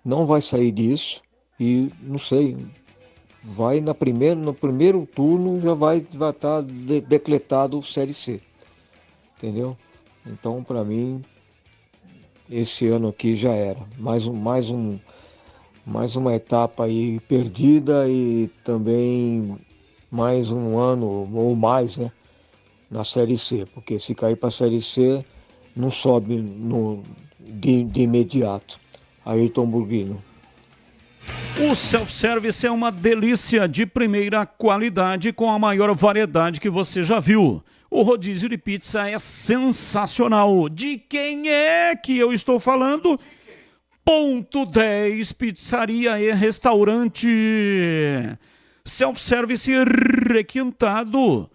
não vai sair disso e não sei, vai no primeiro turno já vai estar decretado Série C, entendeu? Então, para mim, esse ano aqui já era, mais um mais uma etapa aí perdida e também mais um ano ou mais, né, na Série C, porque se cair para a Série C não sobe de imediato. Ayrton Burguino. O self-service é uma delícia de primeira qualidade com a maior variedade que você já viu. O rodízio de pizza é sensacional. De quem é que eu estou falando? Ponto 10 Pizzaria e Restaurante. Self-service requintado.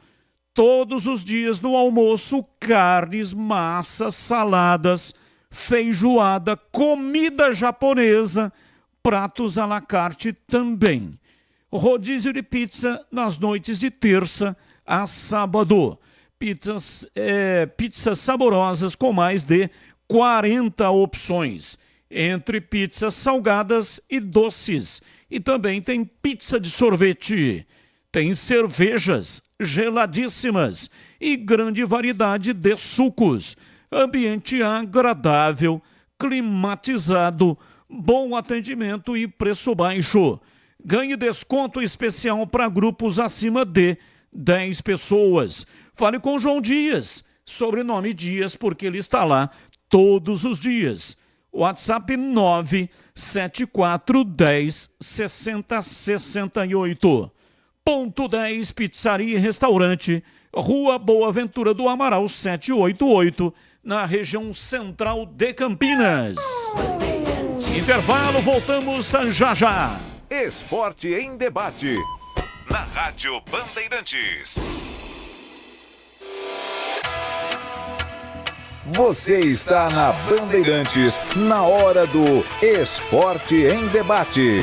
Todos os dias no almoço, carnes, massas, saladas, feijoada, comida japonesa, pratos à la carte também. Rodízio de pizza nas noites de terça a sábado. Pizzas saborosas com mais de 40 opções, entre pizzas salgadas e doces. E também tem pizza de sorvete. Tem cervejas geladíssimas e grande variedade de sucos. Ambiente agradável, climatizado, bom atendimento e preço baixo. Ganhe desconto especial para grupos acima de 10 pessoas. Fale com João Dias, sobrenome Dias, porque ele está lá todos os dias. WhatsApp 97410 6068. Ponto 10 Pizzaria e Restaurante, Rua Boa Ventura do Amaral 788, na região central de Campinas. Intervalo, voltamos já já. Esporte em debate. Na Rádio Bandeirantes. Você está na Bandeirantes, na hora do Esporte em Debate.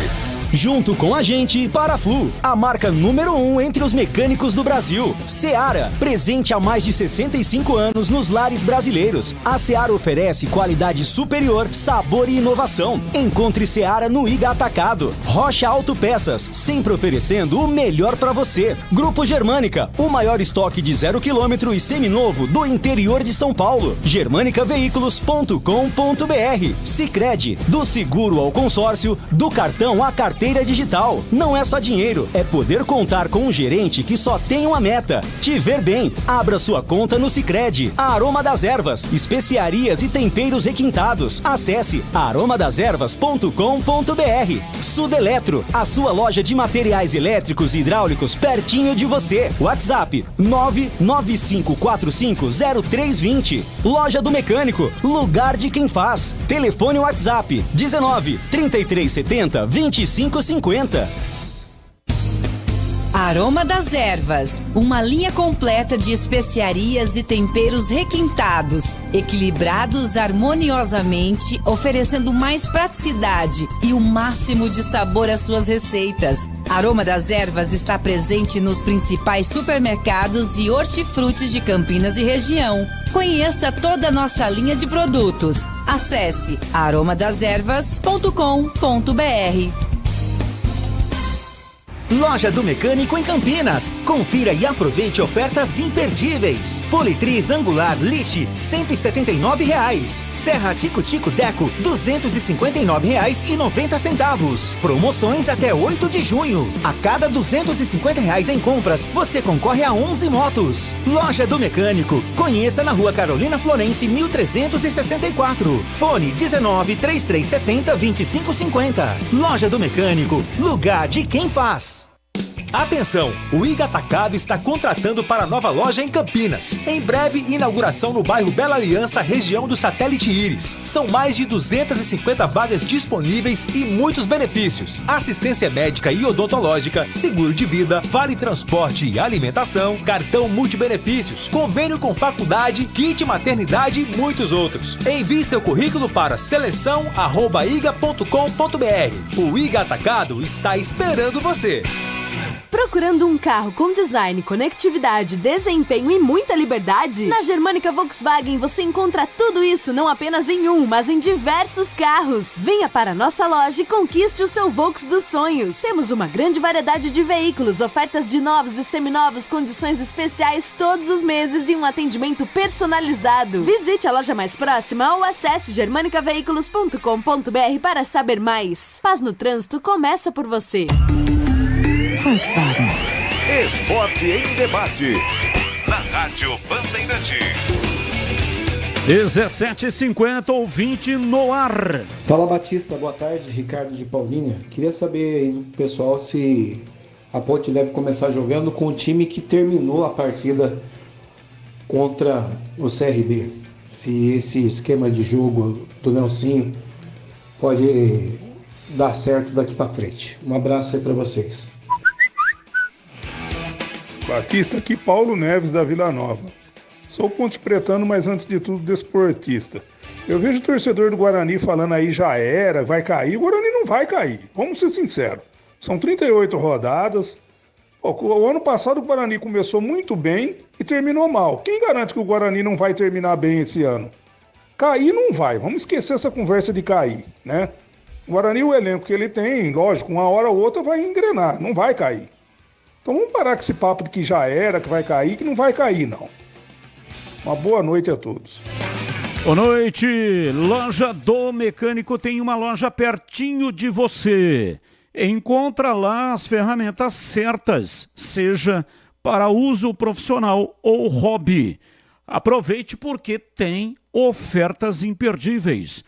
Junto com a gente, Paraflu, a marca número 1 entre os mecânicos do Brasil. Seara, presente há mais de 65 anos nos lares brasileiros. A Seara oferece qualidade superior, sabor e inovação. Encontre Seara no Iga Atacado. Rocha Autopeças, sempre oferecendo o melhor para você. Grupo Germânica, o maior estoque de 0 km e seminovo do interior de São Paulo. germanicaveículos.com.br. Sicredi, do seguro ao consórcio, do cartão à carteira digital. Não é só dinheiro, é poder contar com um gerente que só tem uma meta: te ver bem. Abra sua conta no Sicredi. A Aroma das Ervas, especiarias e temperos requintados. Acesse aromadeservas.com.br. Sudeletro, a sua loja de materiais elétricos e hidráulicos pertinho de você. WhatsApp 995450320. Loja do Mecânico, lugar de quem faz. Telefone WhatsApp 19 3370 2550. Aroma das Ervas, uma linha completa de especiarias e temperos requintados, equilibrados harmoniosamente, oferecendo mais praticidade e o máximo de sabor às suas receitas. Aroma das Ervas está presente nos principais supermercados e hortifrutis de Campinas e região. Conheça toda a nossa linha de produtos. Acesse aromadeservas.com.br. Loja do Mecânico em Campinas. Confira e aproveite ofertas imperdíveis. Politriz Angular Lich, R$ 179,00. Serra Tico-Tico Deco, R$ 259,90. Promoções até 8 de junho. A cada R$ 250,00 em compras, você concorre a 11 motos. Loja do Mecânico. Conheça na Rua Carolina Florence, 1364. Fone 19 3370 2550. Loja do Mecânico. Lugar de quem faz. Atenção! O Iga Atacado está contratando para a nova loja em Campinas. Em breve, inauguração no bairro Bela Aliança, região do Satélite Íris. São mais de 250 vagas disponíveis e muitos benefícios. Assistência médica e odontológica, seguro de vida, vale transporte e alimentação, cartão multibenefícios, convênio com faculdade, kit maternidade e muitos outros. Envie seu currículo para seleção@iga.com.br. O Iga Atacado está esperando você. Procurando um carro com design, conectividade, desempenho e muita liberdade? Na Germânica Volkswagen você encontra tudo isso não apenas em um, mas em diversos carros. Venha para a nossa loja e conquiste o seu Volks dos sonhos. Temos uma grande variedade de veículos, ofertas de novos e seminovos, condições especiais todos os meses e um atendimento personalizado. Visite a loja mais próxima ou acesse germanicaveículos.com.br para saber mais. Paz no trânsito começa por você. Volkswagen. Esporte em debate. Na Rádio Bandeirantes. 17h50, ouvinte no ar. Fala Batista, boa tarde, Ricardo de Paulínia. Queria saber aí do pessoal se a Ponte deve começar jogando com o time que terminou a partida contra o CRB. Se esse esquema de jogo do Nelsinho pode dar certo daqui para frente. Um abraço aí para vocês. Batista, aqui Paulo Neves da Vila Nova. Sou ponte pretano, mas antes de tudo desportista. Eu vejo o torcedor do Guarani falando aí já era, vai cair. O Guarani não vai cair, vamos ser sinceros. São 38 rodadas. O ano passado o Guarani começou muito bem e terminou mal. Quem garante que o Guarani não vai terminar bem esse ano? Cair não vai, vamos esquecer essa conversa de cair, né? O Guarani, o elenco que ele tem, lógico, uma hora ou outra vai engrenar, não vai cair. Então vamos parar com esse papo de que já era, que vai cair, que não vai cair não. Uma boa noite a todos. Boa noite, Loja do Mecânico tem uma loja pertinho de você. Encontra lá as ferramentas certas, seja para uso profissional ou hobby. Aproveite porque tem ofertas imperdíveis.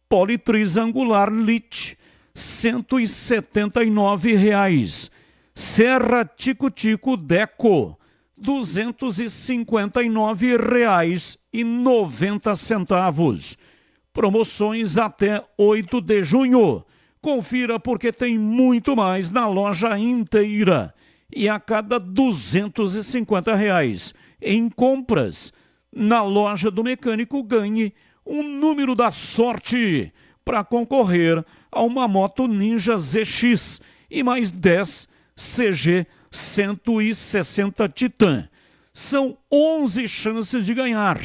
Politriz angular Lit, R$ 179,00. Serra Tico-Tico Deco, R$ 259,90. Promoções até 8 de junho. Confira porque tem muito mais na loja inteira. E a cada R$ 250,00 em compras, na Loja do Mecânico ganhe um número da sorte para concorrer a uma moto Ninja ZX e mais 10 CG 160 Titan. São 11 chances de ganhar.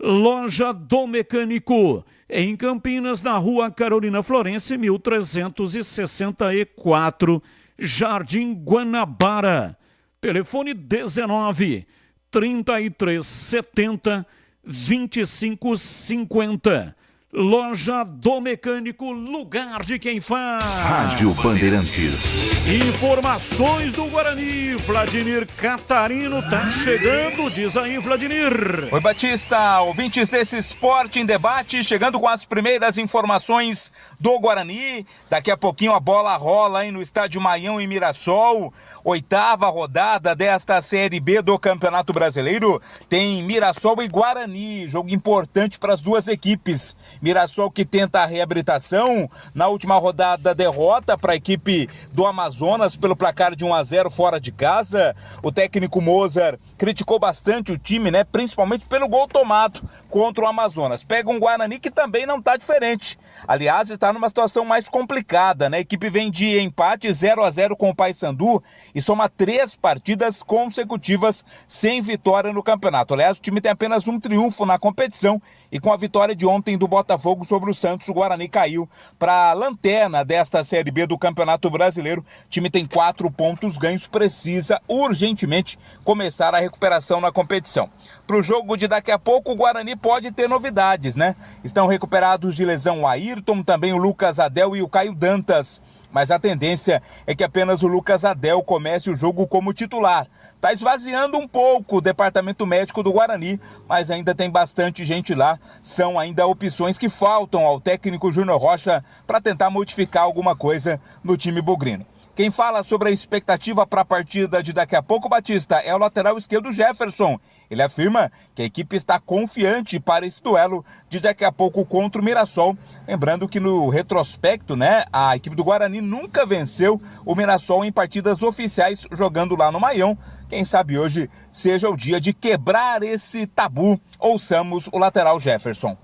Loja do Mecânico, em Campinas, na Rua Carolina Florence, 1364, Jardim Guanabara. Telefone 19 3370 2550. Loja do Mecânico, lugar de quem faz. Rádio Bandeirantes. Informações do Guarani. Vladimir Catarino tá chegando, diz aí, Vladimir. Oi, Batista, ouvintes desse Esporte em Debate, chegando com as primeiras informações do Guarani. Daqui a pouquinho a bola rola aí no Estádio Maião em Mirassol. 8ª rodada desta Série B do Campeonato Brasileiro. Tem Mirassol e Guarani, jogo importante para as duas equipes. Mirassol que tenta a reabilitação, na última rodada derrota para a equipe do Amazonas pelo placar de 1-0 fora de casa. O técnico Mozart criticou bastante o time, né? Principalmente pelo gol tomado contra o Amazonas. Pega um Guarani que também não está diferente. Aliás, está numa situação mais complicada, né? A equipe vem de empate 0-0 com o Paysandu e soma 3 partidas consecutivas sem vitória no campeonato. Aliás, o time tem apenas um triunfo na competição e com a vitória de ontem do Botafogo sobre o Santos, o Guarani caiu para a lanterna desta Série B do Campeonato Brasileiro. O time tem 4 pontos ganhos, precisa urgentemente começar a recuperação na competição. Para o jogo de daqui a pouco, o Guarani pode ter novidades, né? Estão recuperados de lesão o Ayrton, também o Lucas Adel e o Caio Dantas. Mas a tendência é que apenas o Lucas Adel comece o jogo como titular. Está esvaziando um pouco o departamento médico do Guarani, mas ainda tem bastante gente lá. São ainda opções que faltam ao técnico Júnior Rocha para tentar modificar alguma coisa no time bugrino. Quem fala sobre a expectativa para a partida de daqui a pouco, Batista, é o lateral esquerdo Jefferson. Ele afirma que a equipe está confiante para esse duelo de daqui a pouco contra o Mirassol. Lembrando que no retrospecto, né, a equipe do Guarani nunca venceu o Mirassol em partidas oficiais jogando lá no Maião. Quem sabe hoje seja o dia de quebrar esse tabu. Ouçamos o lateral Jefferson.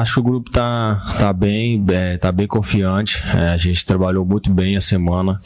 Acho que o grupo tá bem confiante. A gente trabalhou muito bem a semana.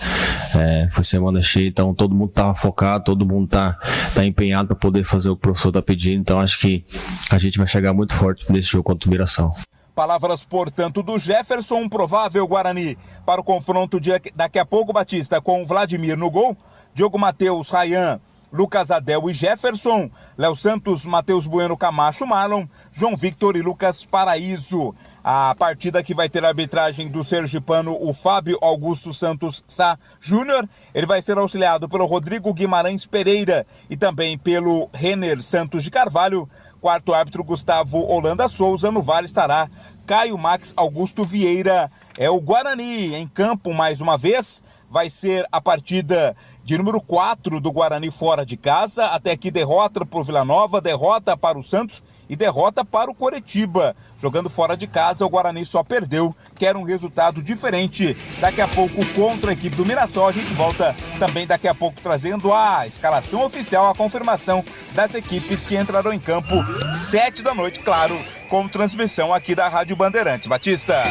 Foi semana cheia, então todo mundo estava focado, todo mundo tá empenhado para poder fazer o que o professor está pedindo. Então acho que a gente vai chegar muito forte nesse jogo contra o Mirassol. Palavras, portanto, do Jefferson, um provável Guarani para o confronto daqui a pouco, Batista, com o Vladimir no gol, Diogo Matheus, Ryan, Lucas Adel e Jefferson, Léo Santos, Matheus Bueno, Camacho, Marlon, João Victor e Lucas Paraíso. A partida que vai ter a arbitragem do sergipano, o Fábio Augusto Santos Sá Júnior. Ele vai ser auxiliado pelo Rodrigo Guimarães Pereira e também pelo Renner Santos de Carvalho. Quarto árbitro, Gustavo Holanda Souza. No VAR estará Caio Max Augusto Vieira. É o Guarani em campo mais uma vez. Vai ser a partida de número 4 do Guarani fora de casa. Até aqui derrota para o Vila Nova, derrota para o Santos e derrota para o Coritiba. Jogando fora de casa, o Guarani só perdeu, que era um resultado diferente. Daqui a pouco, contra a equipe do Mirassol, a gente volta também daqui a pouco trazendo a escalação oficial, a confirmação das equipes que entrarão em campo 7 da noite, claro, com transmissão aqui da Rádio Bandeirantes. Batista.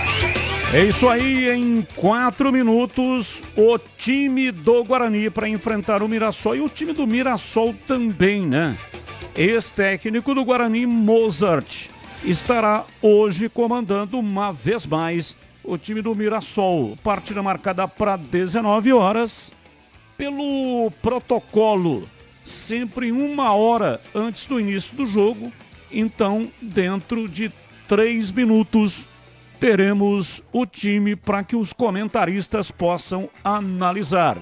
É isso aí, em 4 minutos, o time do Guarani para enfrentar o Mirassol e o time do Mirassol também, né? Ex-técnico do Guarani, Mozart, estará hoje comandando uma vez mais o time do Mirassol. Partida marcada para 19 horas. Pelo protocolo, sempre 1 hora antes do início do jogo. Então, dentro de 3 minutos, teremos o time para que os comentaristas possam analisar.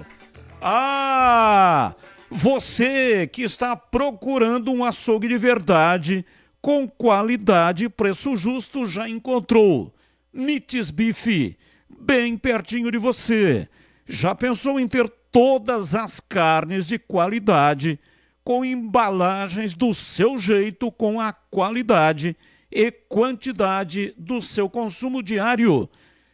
Você que está procurando um açougue de verdade, com qualidade e preço justo, já encontrou. Mites Bife, bem pertinho de você. Já pensou em ter todas as carnes de qualidade, com embalagens do seu jeito, com a qualidade e quantidade do seu consumo diário?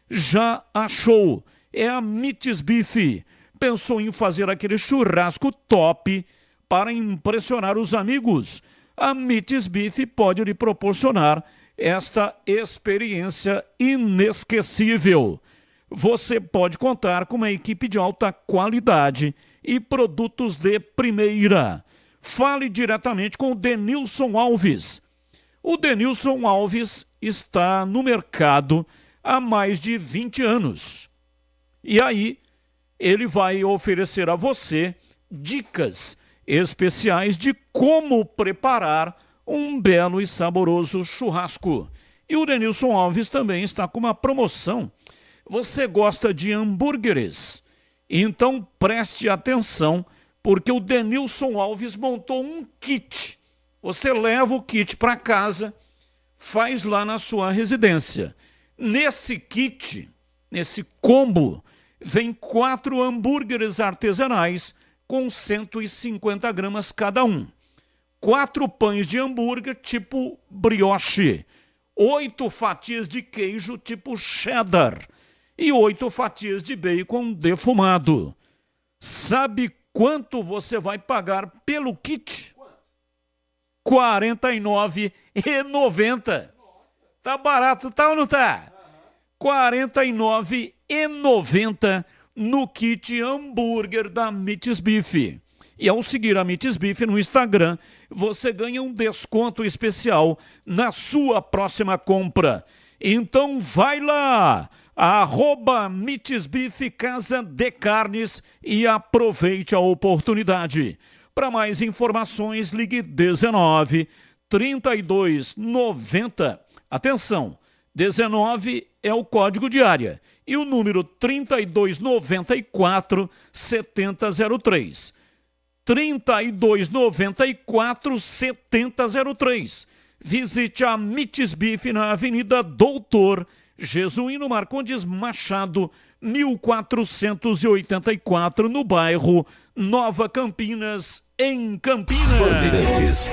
Já achou? É a Mites Bife. Pensou em fazer aquele churrasco top para impressionar os amigos? A Mites Bife pode lhe proporcionar esta experiência inesquecível. Você pode contar com uma equipe de alta qualidade e produtos de primeira. Fale diretamente com o Denilson Alves. O Denilson Alves está no mercado há mais de 20 anos. E aí, ele vai oferecer a você dicas especiais de como preparar um belo e saboroso churrasco. E o Denilson Alves também está com uma promoção. Você gosta de hambúrgueres? Então preste atenção, porque o Denilson Alves montou um kit. Você leva o kit para casa, faz lá na sua residência. Nesse kit, nesse combo, vem 4 hambúrgueres artesanais com 150 gramas cada um. 4 pães de hambúrguer tipo brioche. 8 fatias de queijo tipo cheddar. E 8 fatias de bacon defumado. Sabe quanto você vai pagar pelo kit? R$ 49,90. Tá barato, tá ou não tá? R$ 49,90 no kit hambúrguer da Mites Bife. E ao seguir a Mites Bife no Instagram, você ganha um desconto especial na sua próxima compra. Então vai lá, @MitesBife Casa de Carnes e aproveite a oportunidade. Para mais informações, ligue 19 32 90. Atenção, 19 é o código de área e o número 3294 7003. 3294 7003. Visite a Mites Bife na Avenida Doutor Jesuíno Marcondes Machado, 1484, no bairro Nova Campinas, em Campinas.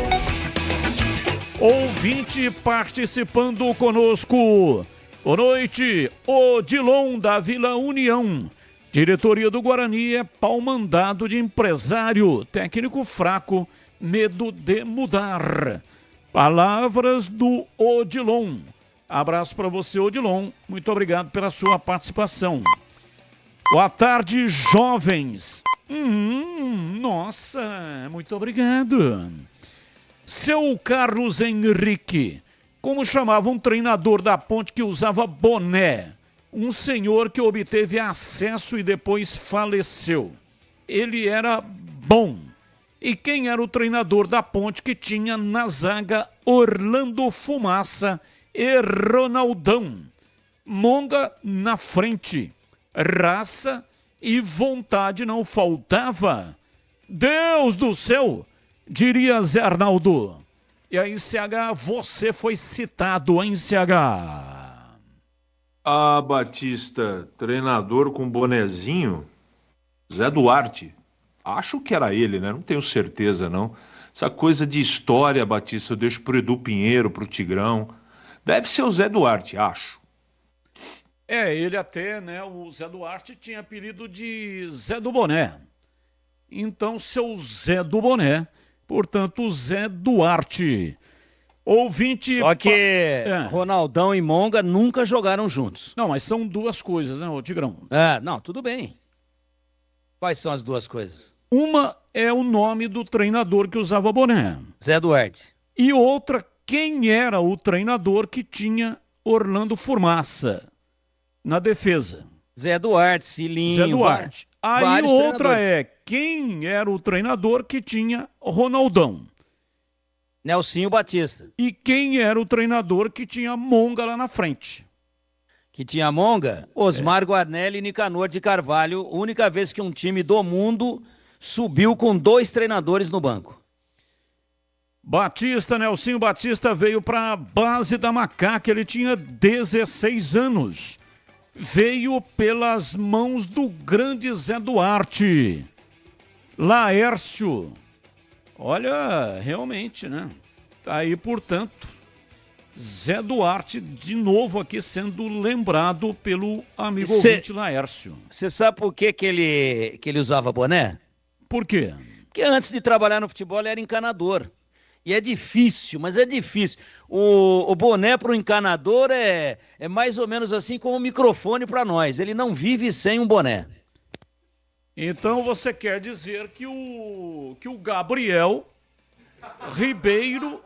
Ouvinte participando conosco. Boa noite, Odilon da Vila União. Diretoria do Guarani é pau mandado de empresário, técnico fraco, medo de mudar. Palavras do Odilon. Abraço para você, Odilon. Muito obrigado pela sua participação. Boa tarde, jovens. Nossa, muito obrigado. Seu Carlos Henrique, como chamava um treinador da Ponte que usava boné? Um senhor que obteve acesso e depois faleceu. Ele era bom. E quem era o treinador da Ponte que tinha na zaga Orlando Fumaça e Ronaldão? Monga na frente. Raça e vontade não faltava. Deus do céu, diria Zé Arnaldo. E aí, CH, você foi citado, hein, CH? Ah, Batista, treinador com bonezinho, Zé Duarte. Acho que era ele, né? Não tenho certeza, não. Essa coisa de história, Batista, eu deixo pro Edu Pinheiro, pro Tigrão. Deve ser o Zé Duarte, acho. Ele até, né? O Zé Duarte tinha apelido de Zé do Boné. Então, seu Zé do Boné, portanto, Zé Duarte. Ouvinte... Só que Ronaldão e Monga nunca jogaram juntos. Não, mas são duas coisas, né, ô Tigrão? Não, tudo bem. Quais são as duas coisas? Uma é o nome do treinador que usava boné. Zé Duarte. E outra, quem era o treinador que tinha Orlando Fumaça na defesa? Zé Duarte, Cilinho. Zé Duarte. Aí outra quem era o treinador que tinha Ronaldão? Nelsinho Batista. E quem era o treinador que tinha Monga lá na frente? Que tinha Monga? Osmar Guarnelli e Nicanor de Carvalho. Única vez que um time do mundo subiu com 2 treinadores no banco. Batista, Nelsinho Batista veio para a base da Macaca. Ele tinha 16 anos. Veio pelas mãos do grande Zé Duarte. Laércio. Olha, realmente, né? Tá aí, portanto, Zé Duarte de novo aqui sendo lembrado pelo amigo ouvinte Laércio. Você sabe por que ele usava boné? Por quê? Porque antes de trabalhar no futebol ele era encanador. E é difícil, mas é difícil. O boné para o encanador é mais ou menos assim como o microfone para nós. Ele não vive sem um boné. Então você quer dizer que o Gabriel Ribeiro,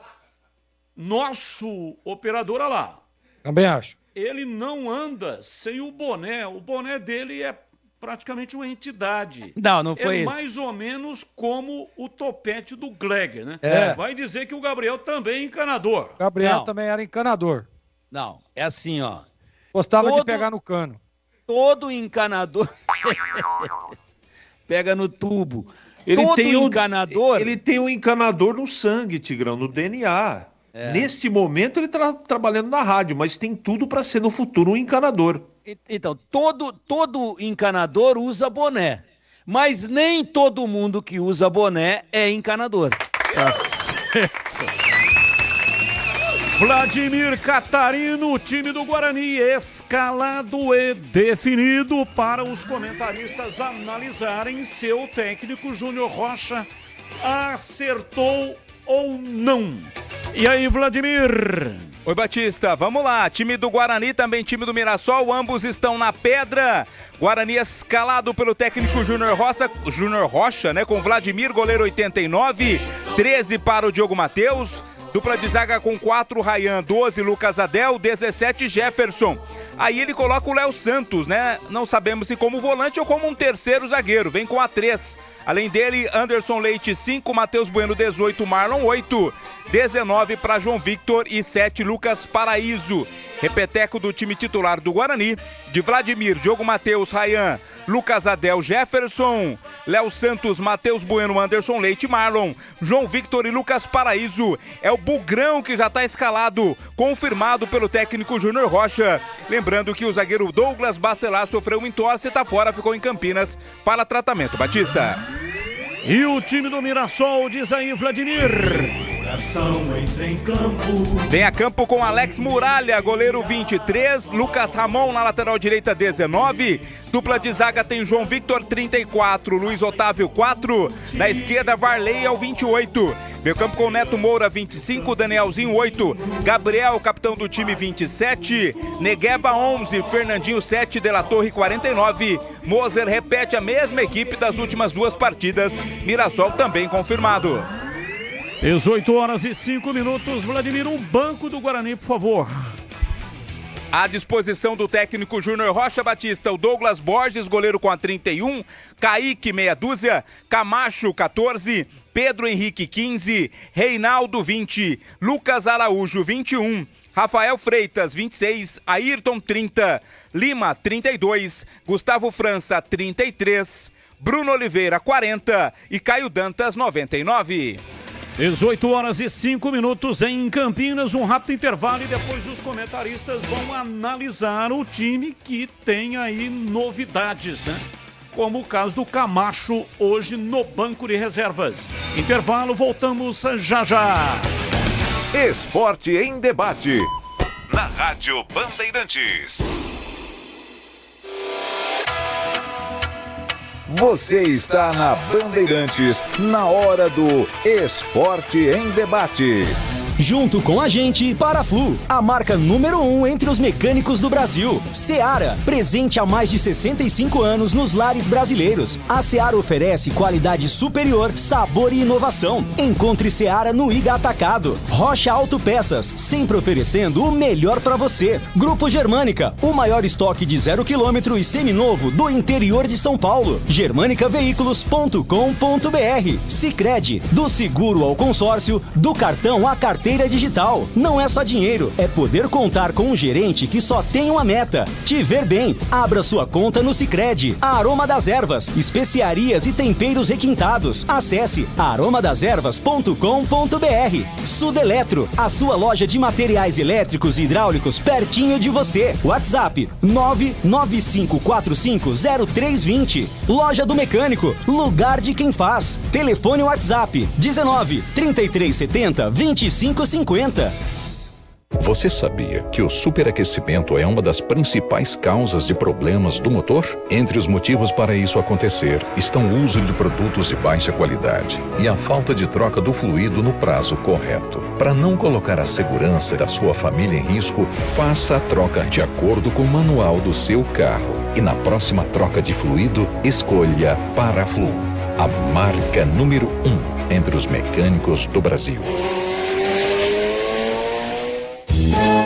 nosso operador, olha lá. Também acho. Ele não anda sem o boné. O boné dele é praticamente uma entidade. Não foi isso. É mais ou menos como o topete do Gleger, né? Vai dizer que o Gabriel também é encanador. O Gabriel também era encanador. Não, é assim, ó. Gostava de pegar no cano. Todo encanador pega no tubo. Ele tem um encanador no sangue, Tigrão, no DNA. Nesse momento ele está trabalhando na rádio, mas tem tudo para ser no futuro um encanador. Então, todo encanador usa boné, mas nem todo mundo que usa boné é encanador. Tá certo. Vladimir Catarino, o time do Guarani, escalado e definido para os comentaristas analisarem se o técnico Júnior Rocha acertou ou não. E aí, Vladimir? Oi, Batista, vamos lá. Time do Guarani, também time do Mirassol, ambos estão na pedra. Guarani escalado pelo técnico Júnior Rocha, né? Com Vladimir, goleiro 89, 13 para o Diogo Matheus. Dupla de zaga com 4, Rayan, 12, Lucas Adel, 17, Jefferson. Aí ele coloca o Léo Santos, né? Não sabemos se como volante ou como um terceiro zagueiro. Vem com a 3. Além dele, Anderson Leite, 5, Matheus Bueno, 18, Marlon, 8, 19 para João Victor e 7, Lucas Paraíso. Repeteco do time titular do Guarani, de Vladimir, Diogo Matheus, Rayan, Lucas Adel, Jefferson, Léo Santos, Matheus Bueno, Anderson Leite, Marlon, João Victor e Lucas Paraíso. É o Bugrão que já está escalado, confirmado pelo técnico Júnior Rocha. Lembrando que o zagueiro Douglas Bacelar sofreu uma entorse e está fora, ficou em Campinas para tratamento. Batista. E o time do Mirassol, diz aí, Vladimir. entra em campo. Vem a campo com Alex Muralha, goleiro 23, Lucas Ramon na lateral direita 19, dupla de zaga tem João Victor 34, Luiz Otávio 4, na esquerda Varley ao 28. Meio campo com Neto Moura 25, Danielzinho 8, Gabriel, capitão do time 27, Negueba 11, Fernandinho 7, De La Torre 49. Moser repete a mesma equipe das últimas duas partidas, Mirassol também confirmado. 18h05, Vladimir, um banco do Guarani, por favor. À disposição do técnico Júnior Rocha Batista, o Douglas Borges, goleiro com a 31, Kaique, meia dúzia, Camacho, 14, Pedro Henrique, 15, Reinaldo, 20, Lucas Araújo, 21, Rafael Freitas, 26, Ayrton, 30, Lima, 32, Gustavo França, 33, Bruno Oliveira, 40 e Caio Dantas, 99. 18h05 em Campinas, um rápido intervalo e depois os comentaristas vão analisar o time que tem aí novidades, né? Como o caso do Camacho hoje no banco de reservas. Intervalo, voltamos já já. Esporte em debate. Na Rádio Bandeirantes. Você está na Bandeirantes, na hora do Esporte em Debate. Junto com a gente, Paraflu, a marca número 1 entre os mecânicos do Brasil. Seara, presente há mais de 65 anos nos lares brasileiros. A Seara oferece qualidade superior, sabor e inovação. Encontre Seara no Iga Atacado. Rocha Autopeças, sempre oferecendo o melhor para você. Grupo Germânica, o maior estoque de 0 km e seminovo do interior de São Paulo. germanicaveículos.com.br. Sicredi, do seguro ao consórcio, do cartão à carteira digital. Não é só dinheiro, é poder contar com um gerente que só tem uma meta: te ver bem. Abra sua conta no Sicredi. Aroma das Ervas, especiarias e temperos requintados. Acesse aromadeservas.com.br. Sudeletro, a sua loja de materiais elétricos e hidráulicos pertinho de você. WhatsApp 995450320. Loja do Mecânico, lugar de quem faz. Telefone WhatsApp 19 3370 2550. Você sabia que o superaquecimento é uma das principais causas de problemas do motor? Entre os motivos para isso acontecer estão o uso de produtos de baixa qualidade e a falta de troca do fluido no prazo correto. Para não colocar a segurança da sua família em risco, faça a troca de acordo com o manual do seu carro. E na próxima troca de fluido, escolha Paraflu, a marca número 1 entre os mecânicos do Brasil.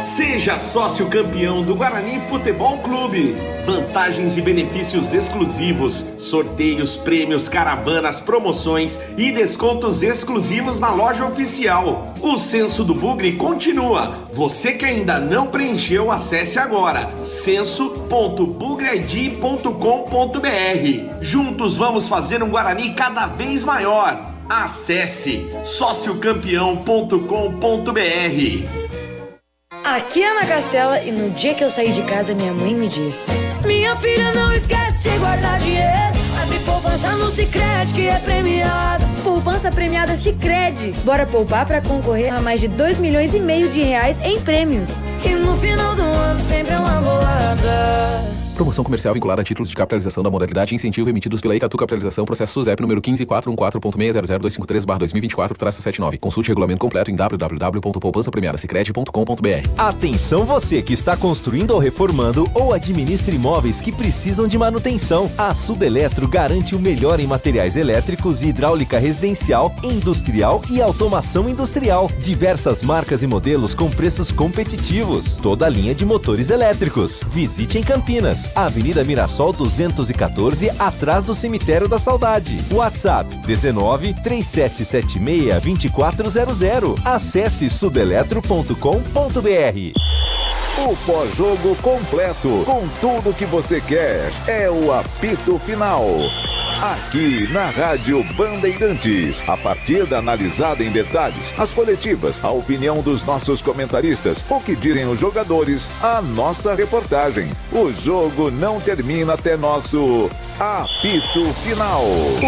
Seja sócio campeão do Guarani Futebol Clube. Vantagens e benefícios exclusivos, sorteios, prêmios, caravanas, promoções e descontos exclusivos na loja oficial. O Censo do Bugre continua. Você que ainda não preencheu, acesse agora censo.bugreid.com.br. Juntos vamos fazer um Guarani cada vez maior. Acesse sociocampeão.com.br. Aqui é Ana Castela e no dia que eu saí de casa minha mãe me disse: minha filha, não esquece de guardar dinheiro. Abre poupança no Sicredi que é premiado. Poupança premiada Sicredi. Bora poupar pra concorrer a mais de 2,5 milhões de reais em prêmios. E no final do ano sempre é uma bolada. Promoção comercial vinculada a títulos de capitalização da modalidade incentivo emitidos pela Icatu Capitalização, processo SUSEP número 15414.600.253/2024-79. Consulte o regulamento completo em www.poupançapremiadasicredi.com.br. Atenção você que está construindo ou reformando ou administra imóveis que precisam de manutenção. A Sudeletro garante o melhor em materiais elétricos e hidráulica residencial, industrial e automação industrial. Diversas marcas e modelos com preços competitivos. Toda a linha de motores elétricos. Visite em Campinas, Avenida Mirassol 214, atrás do Cemitério da Saudade. WhatsApp 19 3776 2400. Acesse sudeletro.com.br. O pós-jogo completo, com tudo que você quer, é o apito final. aqui na Rádio Bandeirantes. A partida analisada em detalhes, as coletivas, a opinião dos nossos comentaristas, o que dizem os jogadores, a nossa reportagem. O jogo não termina até nosso apito final.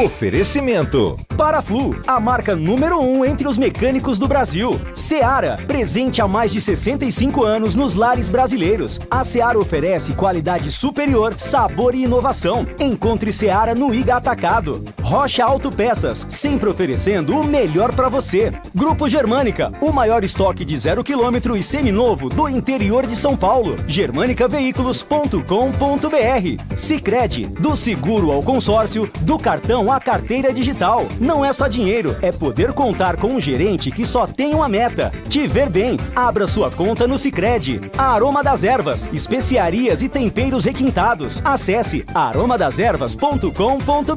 Oferecimento Paraflu, a marca número 1 entre os mecânicos do Brasil. Seara, presente há mais de 65 anos nos lares brasileiros. A Seara oferece qualidade superior, sabor e inovação. Encontre Seara no Iga Atacado. Rocha Autopeças, sempre oferecendo o melhor para você. Grupo Germânica, o maior estoque de 0 km e seminovo do interior de São Paulo. germanicaveículos.com.br. Sicredi, do seguro ao consórcio, do cartão à carteira digital. Não é só dinheiro, é poder contar com um gerente que só tem uma meta: te ver bem. Abra sua conta no Sicredi. Aroma das Ervas, especiarias e temperos requintados. Acesse aromadeservas.com.br.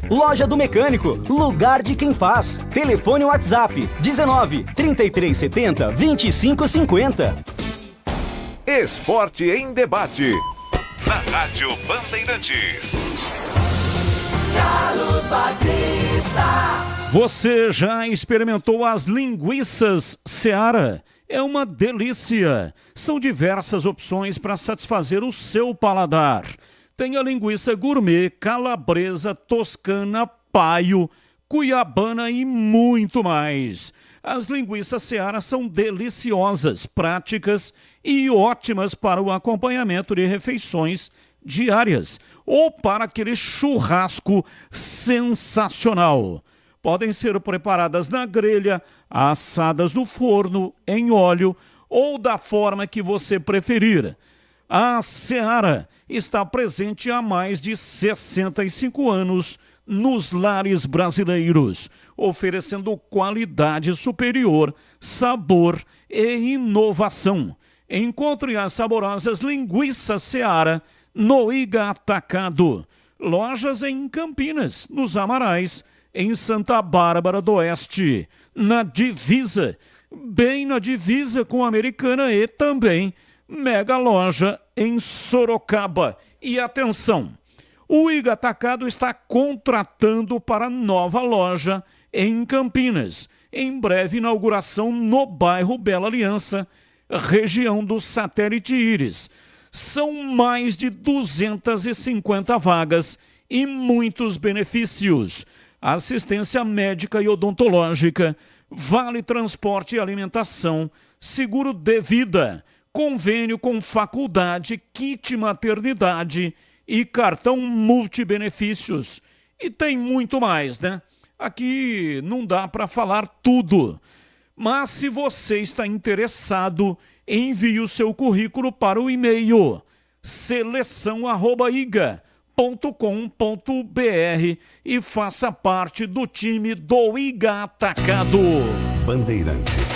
Loja do Mecânico, lugar de quem faz. Telefone WhatsApp 19 3370 2550. Esporte em debate. Na Rádio Bandeirantes. Carlos Batista. Você já experimentou as linguiças Seara? É uma delícia. São diversas opções para satisfazer o seu paladar. Tem a linguiça gourmet, calabresa, toscana, paio, cuiabana e muito mais. As linguiças Seara são deliciosas, práticas e ótimas para o acompanhamento de refeições diárias ou para aquele churrasco sensacional. Podem ser preparadas na grelha, assadas no forno, em óleo ou da forma que você preferir. A Seara está presente há mais de 65 anos nos lares brasileiros, oferecendo qualidade superior, sabor e inovação. Encontre as saborosas linguiças Seara no Iga Atacado. Lojas em Campinas, nos Amarais, em Santa Bárbara do Oeste, na divisa, bem na divisa com a Americana, e também mega loja em Sorocaba. E atenção, o Iga Atacado está contratando para nova loja em Campinas. Em breve inauguração no bairro Bela Aliança, região do Satélite Íris. São mais de 250 vagas e muitos benefícios. Assistência médica e odontológica, vale transporte e alimentação, seguro de vida, convênio com faculdade, kit maternidade e cartão multibenefícios. E tem muito mais, né? Aqui não dá para falar tudo. Mas se você está interessado, envie o seu currículo para o e-mail seleção@iga.com.br e faça parte do time do Iga Atacado. Bandeirantes.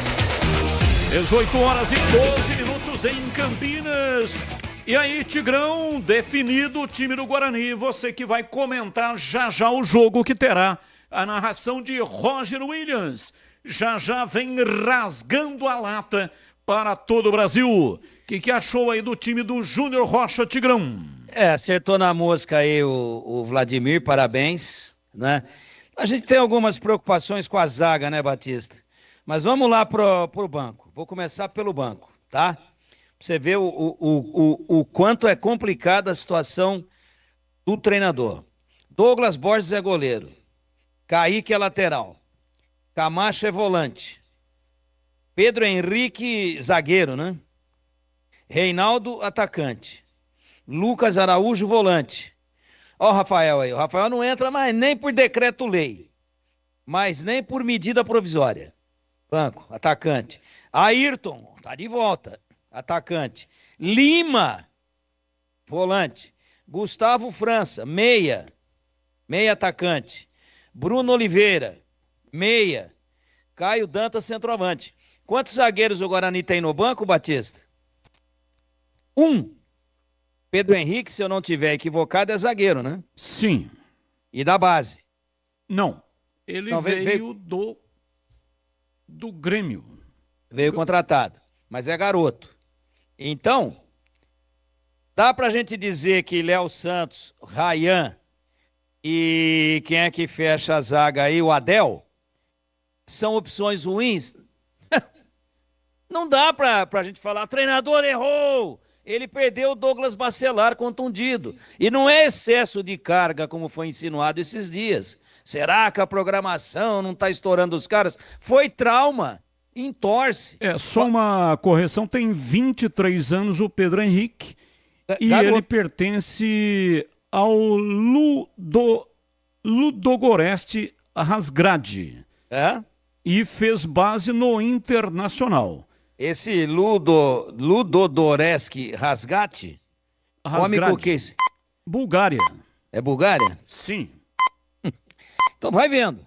18 horas e 12 minutos em Campinas. E aí, Tigrão, definido o time do Guarani. Você que vai comentar já já o jogo, que terá a narração de Roger Williams. Já já vem rasgando a lata para todo o Brasil. O que achou aí do time do Júnior Rocha, Tigrão? Acertou na mosca aí o Vladimir, parabéns, né? A gente tem algumas preocupações com a zaga, né, Batista? Mas vamos lá pro banco. Vou começar pelo banco, tá? Pra você ver o quanto é complicada a situação do treinador. Douglas Borges é goleiro. Kaique é lateral. Camacho é volante. Pedro Henrique, zagueiro, né? Reinaldo, atacante. Lucas Araújo, volante. Ó o Rafael aí. O Rafael não entra mais nem por decreto-lei, mas nem por medida provisória. Banco, atacante. Ayrton, tá de volta. Atacante. Lima, volante. Gustavo França, meia. Meia atacante. Bruno Oliveira, meia. Caio Dantas, centroavante. Quantos zagueiros o Guarani tem no banco, Batista? 1. Pedro Henrique, se eu não tiver equivocado, é zagueiro, né? Sim. E da base? Não. Ele veio do Grêmio. Veio contratado, mas é garoto. Então, dá pra gente dizer que Léo Santos, Ryan E quem é que fecha a zaga aí? O Adel? São opções ruins? Não dá pra gente falar, treinador errou, ele perdeu o Douglas Bacelar contundido. E não é excesso de carga, como foi insinuado esses dias. Será que a programação não está estourando os caras? Foi trauma, entorce. Só uma correção, tem 23 anos o Pedro Henrique e ele pertence ao Ludogorets Razgrad. E fez base no Internacional. Esse Ludogorets Razgrad? Razgrad. Que... Bulgária. É Bulgária? Sim. Então vai vendo.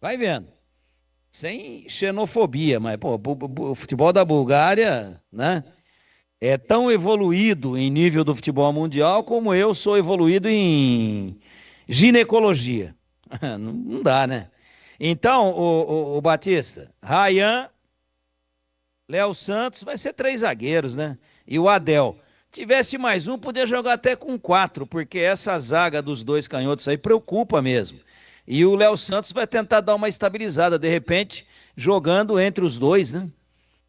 Vai vendo. Sem xenofobia, mas pô, o futebol da Bulgária, né? É tão evoluído em nível do futebol mundial como eu sou evoluído em ginecologia. Não dá, né? Então, o Batista, Ryan, Léo Santos, vai ser 3 zagueiros, né? E o Adel. Tivesse mais um, podia jogar até com 4, porque essa zaga dos 2 canhotos aí preocupa mesmo. E o Léo Santos vai tentar dar uma estabilizada, de repente, jogando entre os 2, né?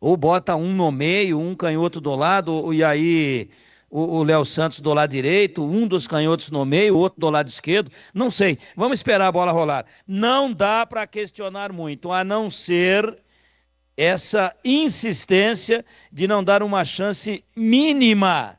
Ou bota um no meio, um canhoto do lado, e aí o Léo Santos do lado direito, um dos canhotos no meio, o outro do lado esquerdo, não sei. Vamos esperar a bola rolar. Não dá para questionar muito, a não ser essa insistência de não dar uma chance mínima,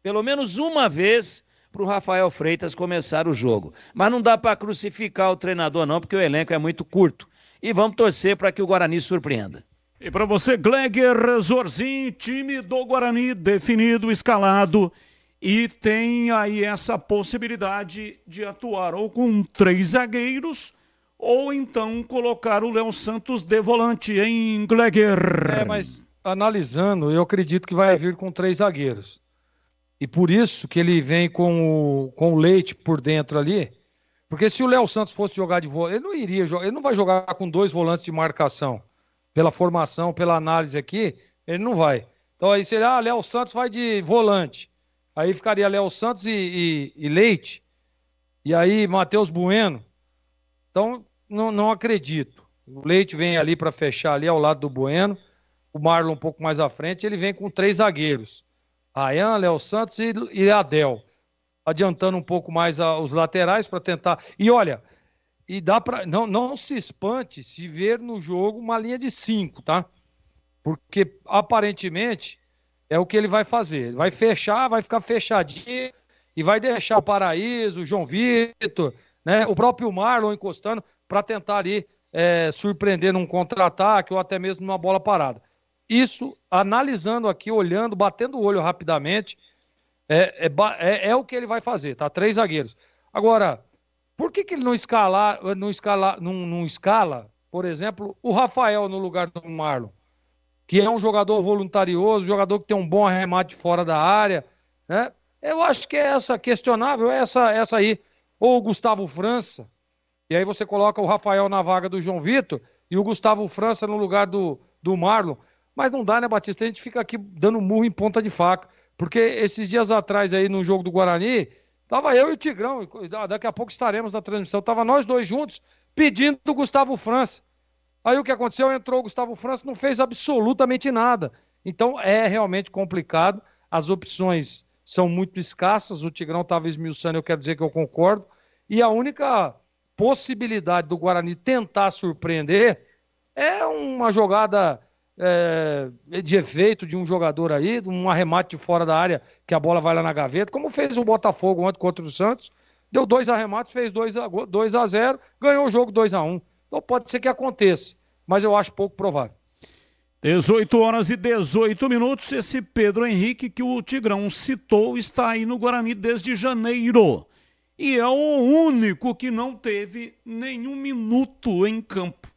pelo menos uma vez, para o Rafael Freitas começar o jogo. Mas não dá para crucificar o treinador não, porque o elenco é muito curto. E vamos torcer para que o Guarani surpreenda. E para você, Gleger Zorzin, time do Guarani definido, escalado, e tem aí essa possibilidade de atuar ou com 3 zagueiros, ou então colocar o Léo Santos de volante em Gleger. Mas analisando, eu acredito que vai vir com 3 zagueiros. E por isso que ele vem com o Leite por dentro ali, porque se o Léo Santos fosse jogar de volante, ele não iria jogar, ele não vai jogar com 2 volantes de marcação. Pela formação, pela análise aqui, ele não vai. Então aí seria, Léo Santos vai de volante. Aí ficaria Léo Santos e Leite. E aí Matheus Bueno. Então, não acredito. O Leite vem ali para fechar ali ao lado do Bueno. O Marlon um pouco mais à frente. Ele vem com 3 zagueiros. Ryan, Léo Santos e Adel. Adiantando um pouco mais os laterais para tentar... E olha... E dá para não se espante se ver no jogo uma linha de 5, tá? Porque aparentemente é o que ele vai fazer. Ele vai fechar, vai ficar fechadinho e vai deixar o Paraíso, o João Vitor, né? O próprio Marlon encostando para tentar ali surpreender num contra-ataque ou até mesmo numa bola parada. Isso, analisando aqui, olhando, batendo o olho rapidamente, é o que ele vai fazer, tá? 3 zagueiros. Agora... Por que ele não escala, por exemplo, o Rafael no lugar do Marlon? Que é um jogador voluntarioso, um jogador que tem um bom arremate fora da área, né? Eu acho que é essa questionável, essa aí. Ou o Gustavo França, e aí você coloca o Rafael na vaga do João Vitor e o Gustavo França no lugar do Marlon. Mas não dá, né, Batista? A gente fica aqui dando murro em ponta de faca. Porque esses dias atrás aí no jogo do Guarani... Tava eu e o Tigrão, daqui a pouco estaremos na transmissão. Tava nós 2 juntos pedindo o Gustavo França. Aí o que aconteceu? Entrou o Gustavo França, não fez absolutamente nada. Então é realmente complicado. As opções são muito escassas. O Tigrão estava esmiuçando, eu quero dizer que eu concordo. E a única possibilidade do Guarani tentar surpreender é uma jogada de efeito de um jogador aí, um arremate de fora da área, que a bola vai lá na gaveta, como fez o Botafogo ontem contra o Santos, deu 2 arremates, fez 2-0, ganhou o jogo 2-1. Então pode ser que aconteça, mas eu acho pouco provável. 18h18, esse Pedro Henrique que o Tigrão citou está aí no Guarani desde janeiro, e é o único que não teve nenhum minuto em campo.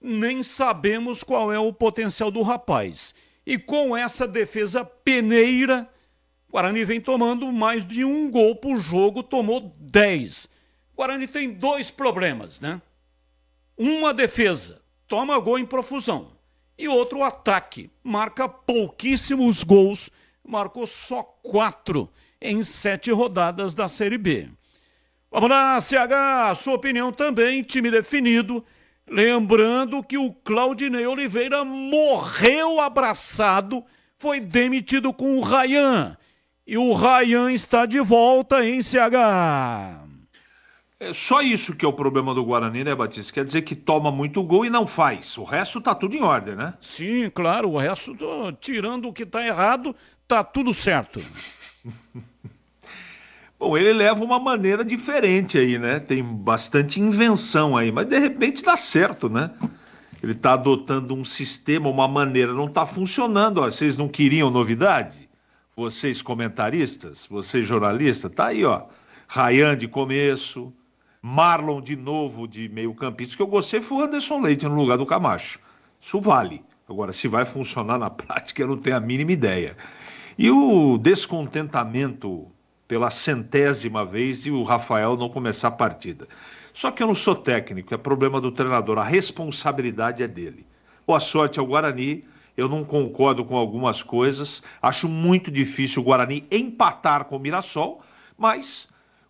Nem sabemos qual é o potencial do rapaz. E com essa defesa peneira, o Guarani vem tomando mais de 1 gol por jogo, tomou 10. O Guarani tem 2 problemas, né? Uma defesa, toma gol em profusão. E outro ataque, marca pouquíssimos gols, marcou só 4 em 7 rodadas da Série B. Vamos lá, CH, sua opinião também, time definido. Lembrando que o Claudinei Oliveira morreu abraçado, foi demitido com o Ryan. E o Ryan está de volta, hein, CH? É só isso que é o problema do Guarani, né, Batista? Quer dizer que toma muito gol e não faz. O resto tá tudo em ordem, né? Sim, claro, o resto, tirando o que tá errado, tá tudo certo. Bom, ele leva uma maneira diferente aí, né? Tem bastante invenção aí, mas de repente dá certo, né? Ele tá adotando um sistema, uma maneira, não tá funcionando. Ó. Vocês não queriam novidade? Vocês comentaristas, vocês jornalistas, tá aí, ó. Ryan de começo, Marlon de novo de meio campista, que eu gostei foi o Anderson Leite no lugar do Camacho. Isso vale. Agora, se vai funcionar na prática, eu não tenho a mínima ideia. E o descontentamento pela 100ª vez de o Rafael não começar a partida. Só que eu não sou técnico, é problema do treinador, a responsabilidade é dele. Boa sorte ao Guarani, eu não concordo com algumas coisas, acho muito difícil o Guarani empatar com o Mirassol, mas,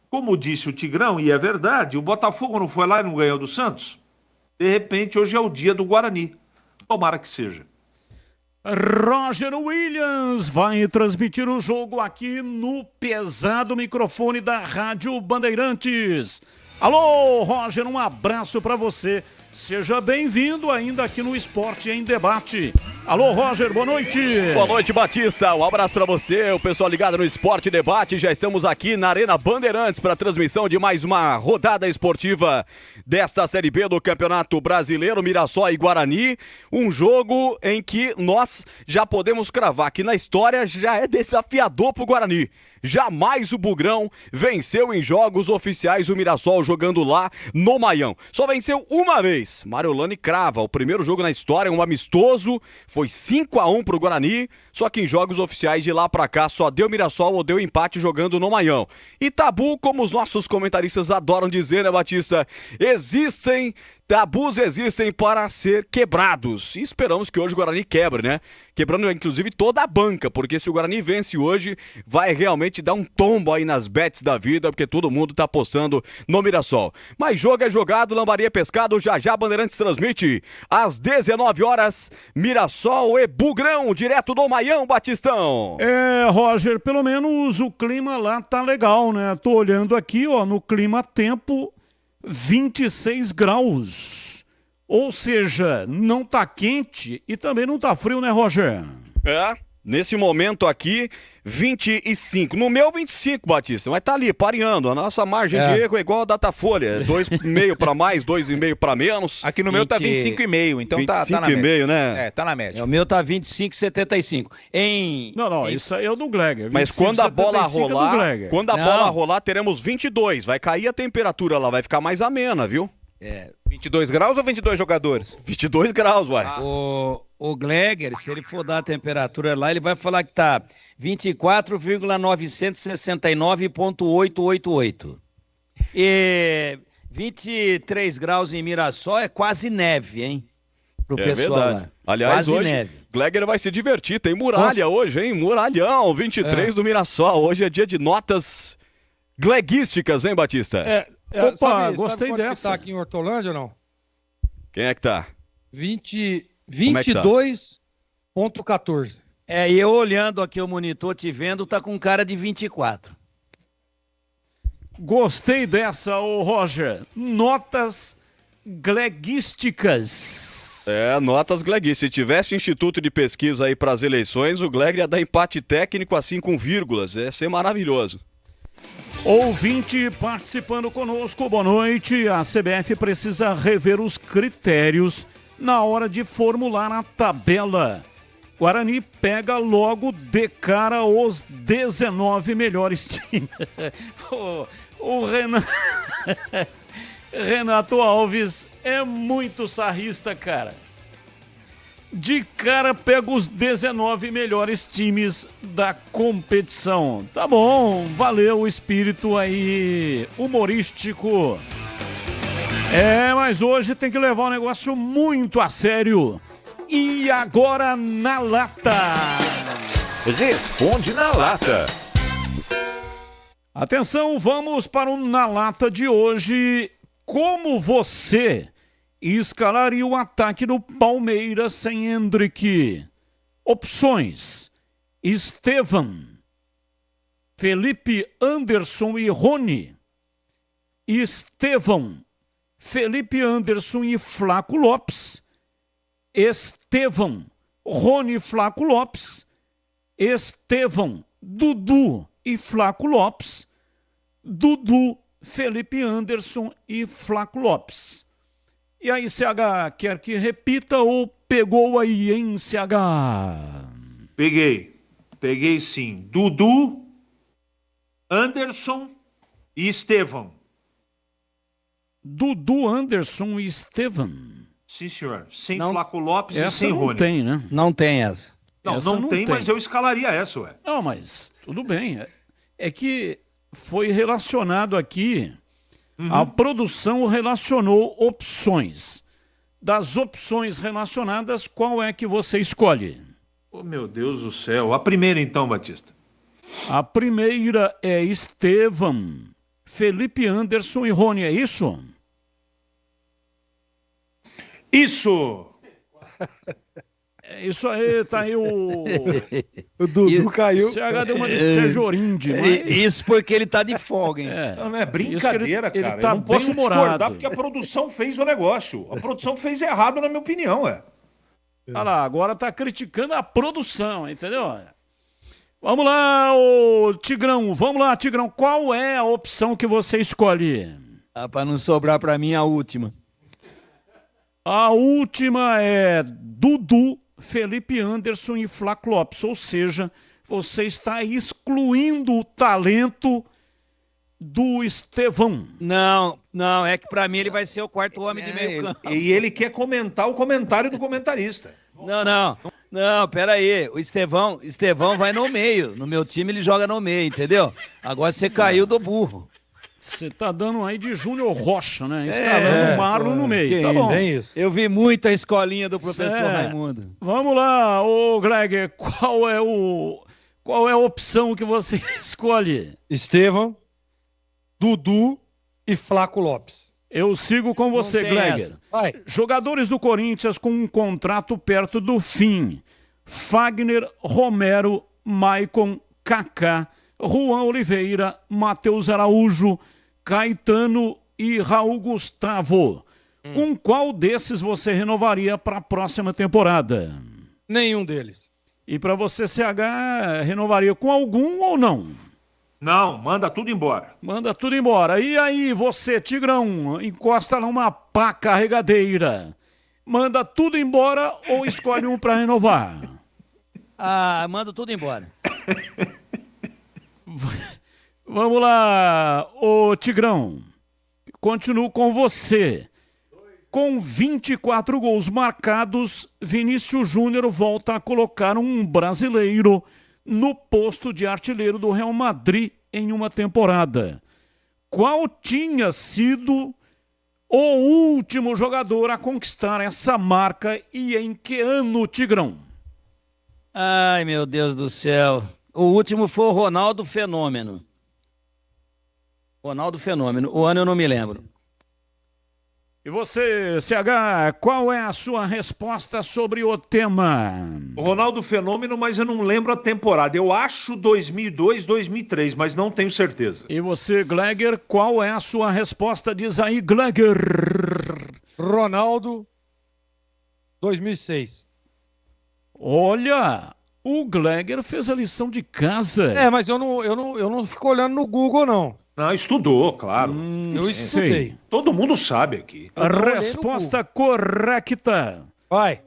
como disse o Tigrão, e é verdade, o Botafogo não foi lá e não ganhou do Santos? De repente, hoje é o dia do Guarani. Tomara que seja. Roger Williams vai transmitir o jogo aqui no pesado microfone da Rádio Bandeirantes. Alô, Roger, um abraço para você. Seja bem-vindo ainda aqui no Esporte em Debate. Alô, Roger, boa noite. Boa noite, Batista. Um abraço para você, o pessoal ligado no Esporte em Debate. Já estamos aqui na Arena Bandeirantes para a transmissão de mais uma rodada esportiva desta Série B do Campeonato Brasileiro, Mirassol e Guarani. Um jogo em que nós já podemos cravar que na história já é desafiador para o Guarani. Jamais o Bugrão venceu em jogos oficiais o Mirassol jogando lá no Maião. Só venceu uma vez. Mariolane crava. O primeiro jogo na história, um amistoso. Foi 5-1 pro Guarani. Só que em jogos oficiais de lá pra cá só deu Mirassol ou deu empate jogando no Maião. E tabu, como os nossos comentaristas adoram dizer, né, Batista? Tabus existem para ser quebrados. E esperamos que hoje o Guarani quebre, né? Quebrando, inclusive, toda a banca. Porque se o Guarani vence hoje, vai realmente dar um tombo aí nas bets da vida, porque todo mundo tá apostando no Mirassol. Mas jogo é jogado, lambaria é pescado. Já já Bandeirantes transmite às 19 horas. Mirassol e Bugrão, direto do Maião, Batistão. É, Roger, pelo menos o clima lá tá legal, né? Tô olhando aqui, ó, no clima tempo... 26 graus, ou seja, não tá quente e também não tá frio, né, Roger? É, nesse momento aqui, 25. No meu, 25, Batista, mas tá ali, pareando. A nossa margem de erro é igual a Datafolha, 2,5 para mais, 2,5 para menos. Aqui no meu tá 25,5, então 25 tá na média. 25,5, né? É, tá na média. O meu tá 25,75. Isso aí é o do Gleger. Mas quando a bola rolar, é rolar, teremos 22. Vai cair a temperatura lá, vai ficar mais amena, viu? 22 graus ou 22 jogadores? 22 graus, vai. O Gleger, se ele for dar a temperatura lá, ele vai falar que tá 24,969,888. E 23 graus em Mirassol é quase neve, hein? Pro pessoal verdade. lá. Aliás, quase hoje, neve. Gleger vai se divertir. Tem muralha hoje, hein? Muralhão, 23 do Mirassol. Hoje é dia de notas gleguísticas, hein, Batista? Opa, gostei sabe dessa. Tá aqui em Hortolândia ou não? Quem é que tá? 22,14. E eu olhando aqui o monitor, te vendo, tá com cara de 24. Gostei dessa, ô Roger. Notas gleguísticas. Notas Gleguísticas. Se tivesse instituto de pesquisa aí para as eleições, o Gleger ia dar empate técnico assim com vírgulas. Ia ser maravilhoso. Ouvinte participando conosco, boa noite. A CBF precisa rever os critérios na hora de formular a tabela. Guarani pega logo de cara os 19 melhores times. O Renato Alves é muito sarrista, cara. De cara pega os 19 melhores times da competição. Tá bom, valeu o espírito aí humorístico. Mas hoje tem que levar o negócio muito a sério. E agora na lata. Responde na lata. Atenção, vamos para o Na Lata de hoje. Como você escalaria o ataque do Palmeiras sem Hendrick? Opções: Estevão, Felipe Anderson e Rony. Estevão, Felipe Anderson e Flaco Lopes. Estevão, Rony e Flaco Lopes. Estevão, Dudu e Flaco Lopes. Dudu, Felipe Anderson e Flaco Lopes. E aí, CH, quer que repita ou pegou aí, hein, CH? Peguei sim. Dudu, Anderson e Estevão. Dudu, Anderson e Estevão. Sim, senhor. Sem Flaco Lopes e essa sem não Rony. tem, né? Não tem essa. Não tem, mas eu escalaria essa, ué. Não, mas tudo bem. É que foi relacionado aqui, a produção relacionou opções. Das opções relacionadas, qual é que você escolhe? Oh, meu Deus do céu. A primeira então, Batista. A primeira é Estevão, Felipe Anderson e Rony, é isso? Isso! É isso aí, tá aí o... O Dudu caiu. O CH deu uma de Sejorinde, mas... Isso porque ele tá de folga, hein? Não é brincadeira, ele cara. tá Eu não posso bem-humorado. discordar porque a produção fez o negócio. A produção fez errado, na minha opinião, ué. Olha lá, agora tá criticando a produção, entendeu? Vamos lá, ô Tigrão. Vamos lá, Tigrão. Qual é a opção que você escolhe? Pra não sobrar pra mim a última. A última é Dudu, Felipe Anderson e Flaco Lopes. Ou seja, você está excluindo o talento do Estevão. Não, é que pra mim ele vai ser o quarto homem de meio campo. E ele quer comentar o comentário do comentarista. Não, pera aí. O Estevão vai no meio. No meu time ele joga no meio, entendeu? Agora você caiu do burro. Você tá dando aí de Júnior Rocha, né? Escalando o Marlon no meio. Tá bom. Isso. Eu vi muita escolinha do professor Raimundo. Vamos lá, ô Greg, qual é a opção que você escolhe? Estevão, Dudu e Flaco Lopes. Eu sigo com você, Gleger. Vai. Jogadores do Corinthians com um contrato perto do fim. Fagner, Romero, Maicon, Kaká, Juan Oliveira, Matheus Araújo, Caetano e Raul Gustavo. Com qual desses você renovaria para a próxima temporada? Nenhum deles. E para você, CH, renovaria com algum ou não? Não, manda tudo embora. Manda tudo embora. E aí, você, Tigrão, encosta numa pá carregadeira. Manda tudo embora ou escolhe um para renovar? Manda tudo embora. Vamos lá, ô Tigrão. Continuo com você. Com 24 gols marcados, Vinícius Júnior volta a colocar um brasileiro no posto de artilheiro do Real Madrid em uma temporada. Qual tinha sido o último jogador a conquistar essa marca e em que ano, Tigrão? Ai, meu Deus do céu. O último foi o Ronaldo Fenômeno. Ronaldo Fenômeno. O ano eu não me lembro. E você, CH, qual é a sua resposta sobre o tema? O Ronaldo Fenômeno, mas eu não lembro a temporada. Eu acho 2002, 2003, mas não tenho certeza. E você, Gleger, qual é a sua resposta? Diz aí, Gleger. Ronaldo, 2006. Olha, o Gleger fez a lição de casa. Mas eu não fico olhando no Google, não. Não, estudou, claro. Eu estudei. Todo mundo sabe aqui. A resposta correta. Vai.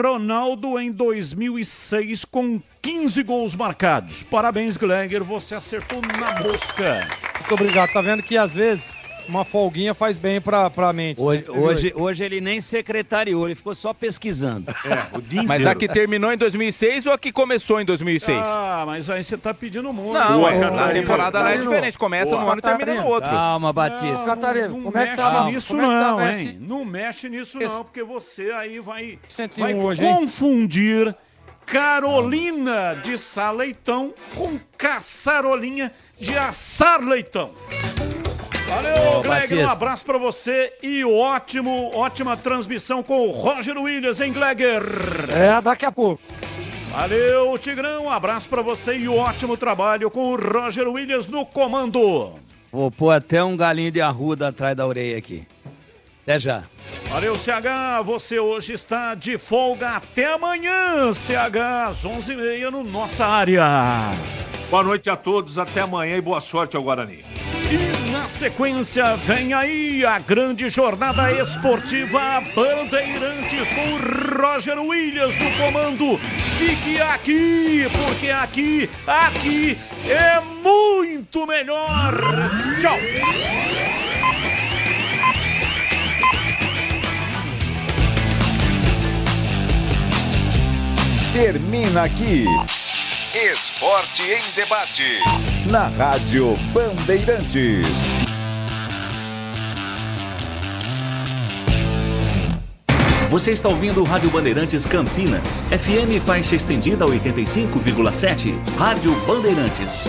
Ronaldo em 2006 com 15 gols marcados. Parabéns, Gleger, você acertou na mosca. Muito obrigado. Tá vendo que às vezes uma folguinha faz bem pra mente. Hoje ele nem secretariou, ele ficou só pesquisando. O dia Mas inteiro. a que terminou em 2006 ou a que começou em 2006? Mas aí você tá pedindo muito. Não, a temporada lá é diferente. Começa no ano e termina no outro. Calma, Batista. Catarina, Não como é que mexe tá? nisso Como é que tá, não, Messi? hein? Não mexe nisso não, porque você aí vai 101 hoje, hein? confundir Carolina de Sá Leitão com caçarolinha de assar leitão. Valeu, Gleger, um abraço pra você e ótima transmissão com o Roger Williams, hein, Gleger? Daqui a pouco. Valeu, Tigrão, um abraço pra você e ótimo trabalho com o Roger Williams no comando. Vou pôr até um galinho de arruda atrás da orelha aqui. Até já. Valeu, CH, você hoje está de folga até amanhã, CH, às 11h30 no Nossa Área. Boa noite a todos, até amanhã e boa sorte ao Guarani. E na sequência vem aí a grande jornada esportiva Bandeirantes com o Roger Williams no comando. Fique aqui, porque aqui é muito melhor. Tchau. Termina aqui Esporte em Debate na Rádio Bandeirantes. Você está ouvindo Rádio Bandeirantes Campinas, FM faixa estendida 85,7. Rádio Bandeirantes.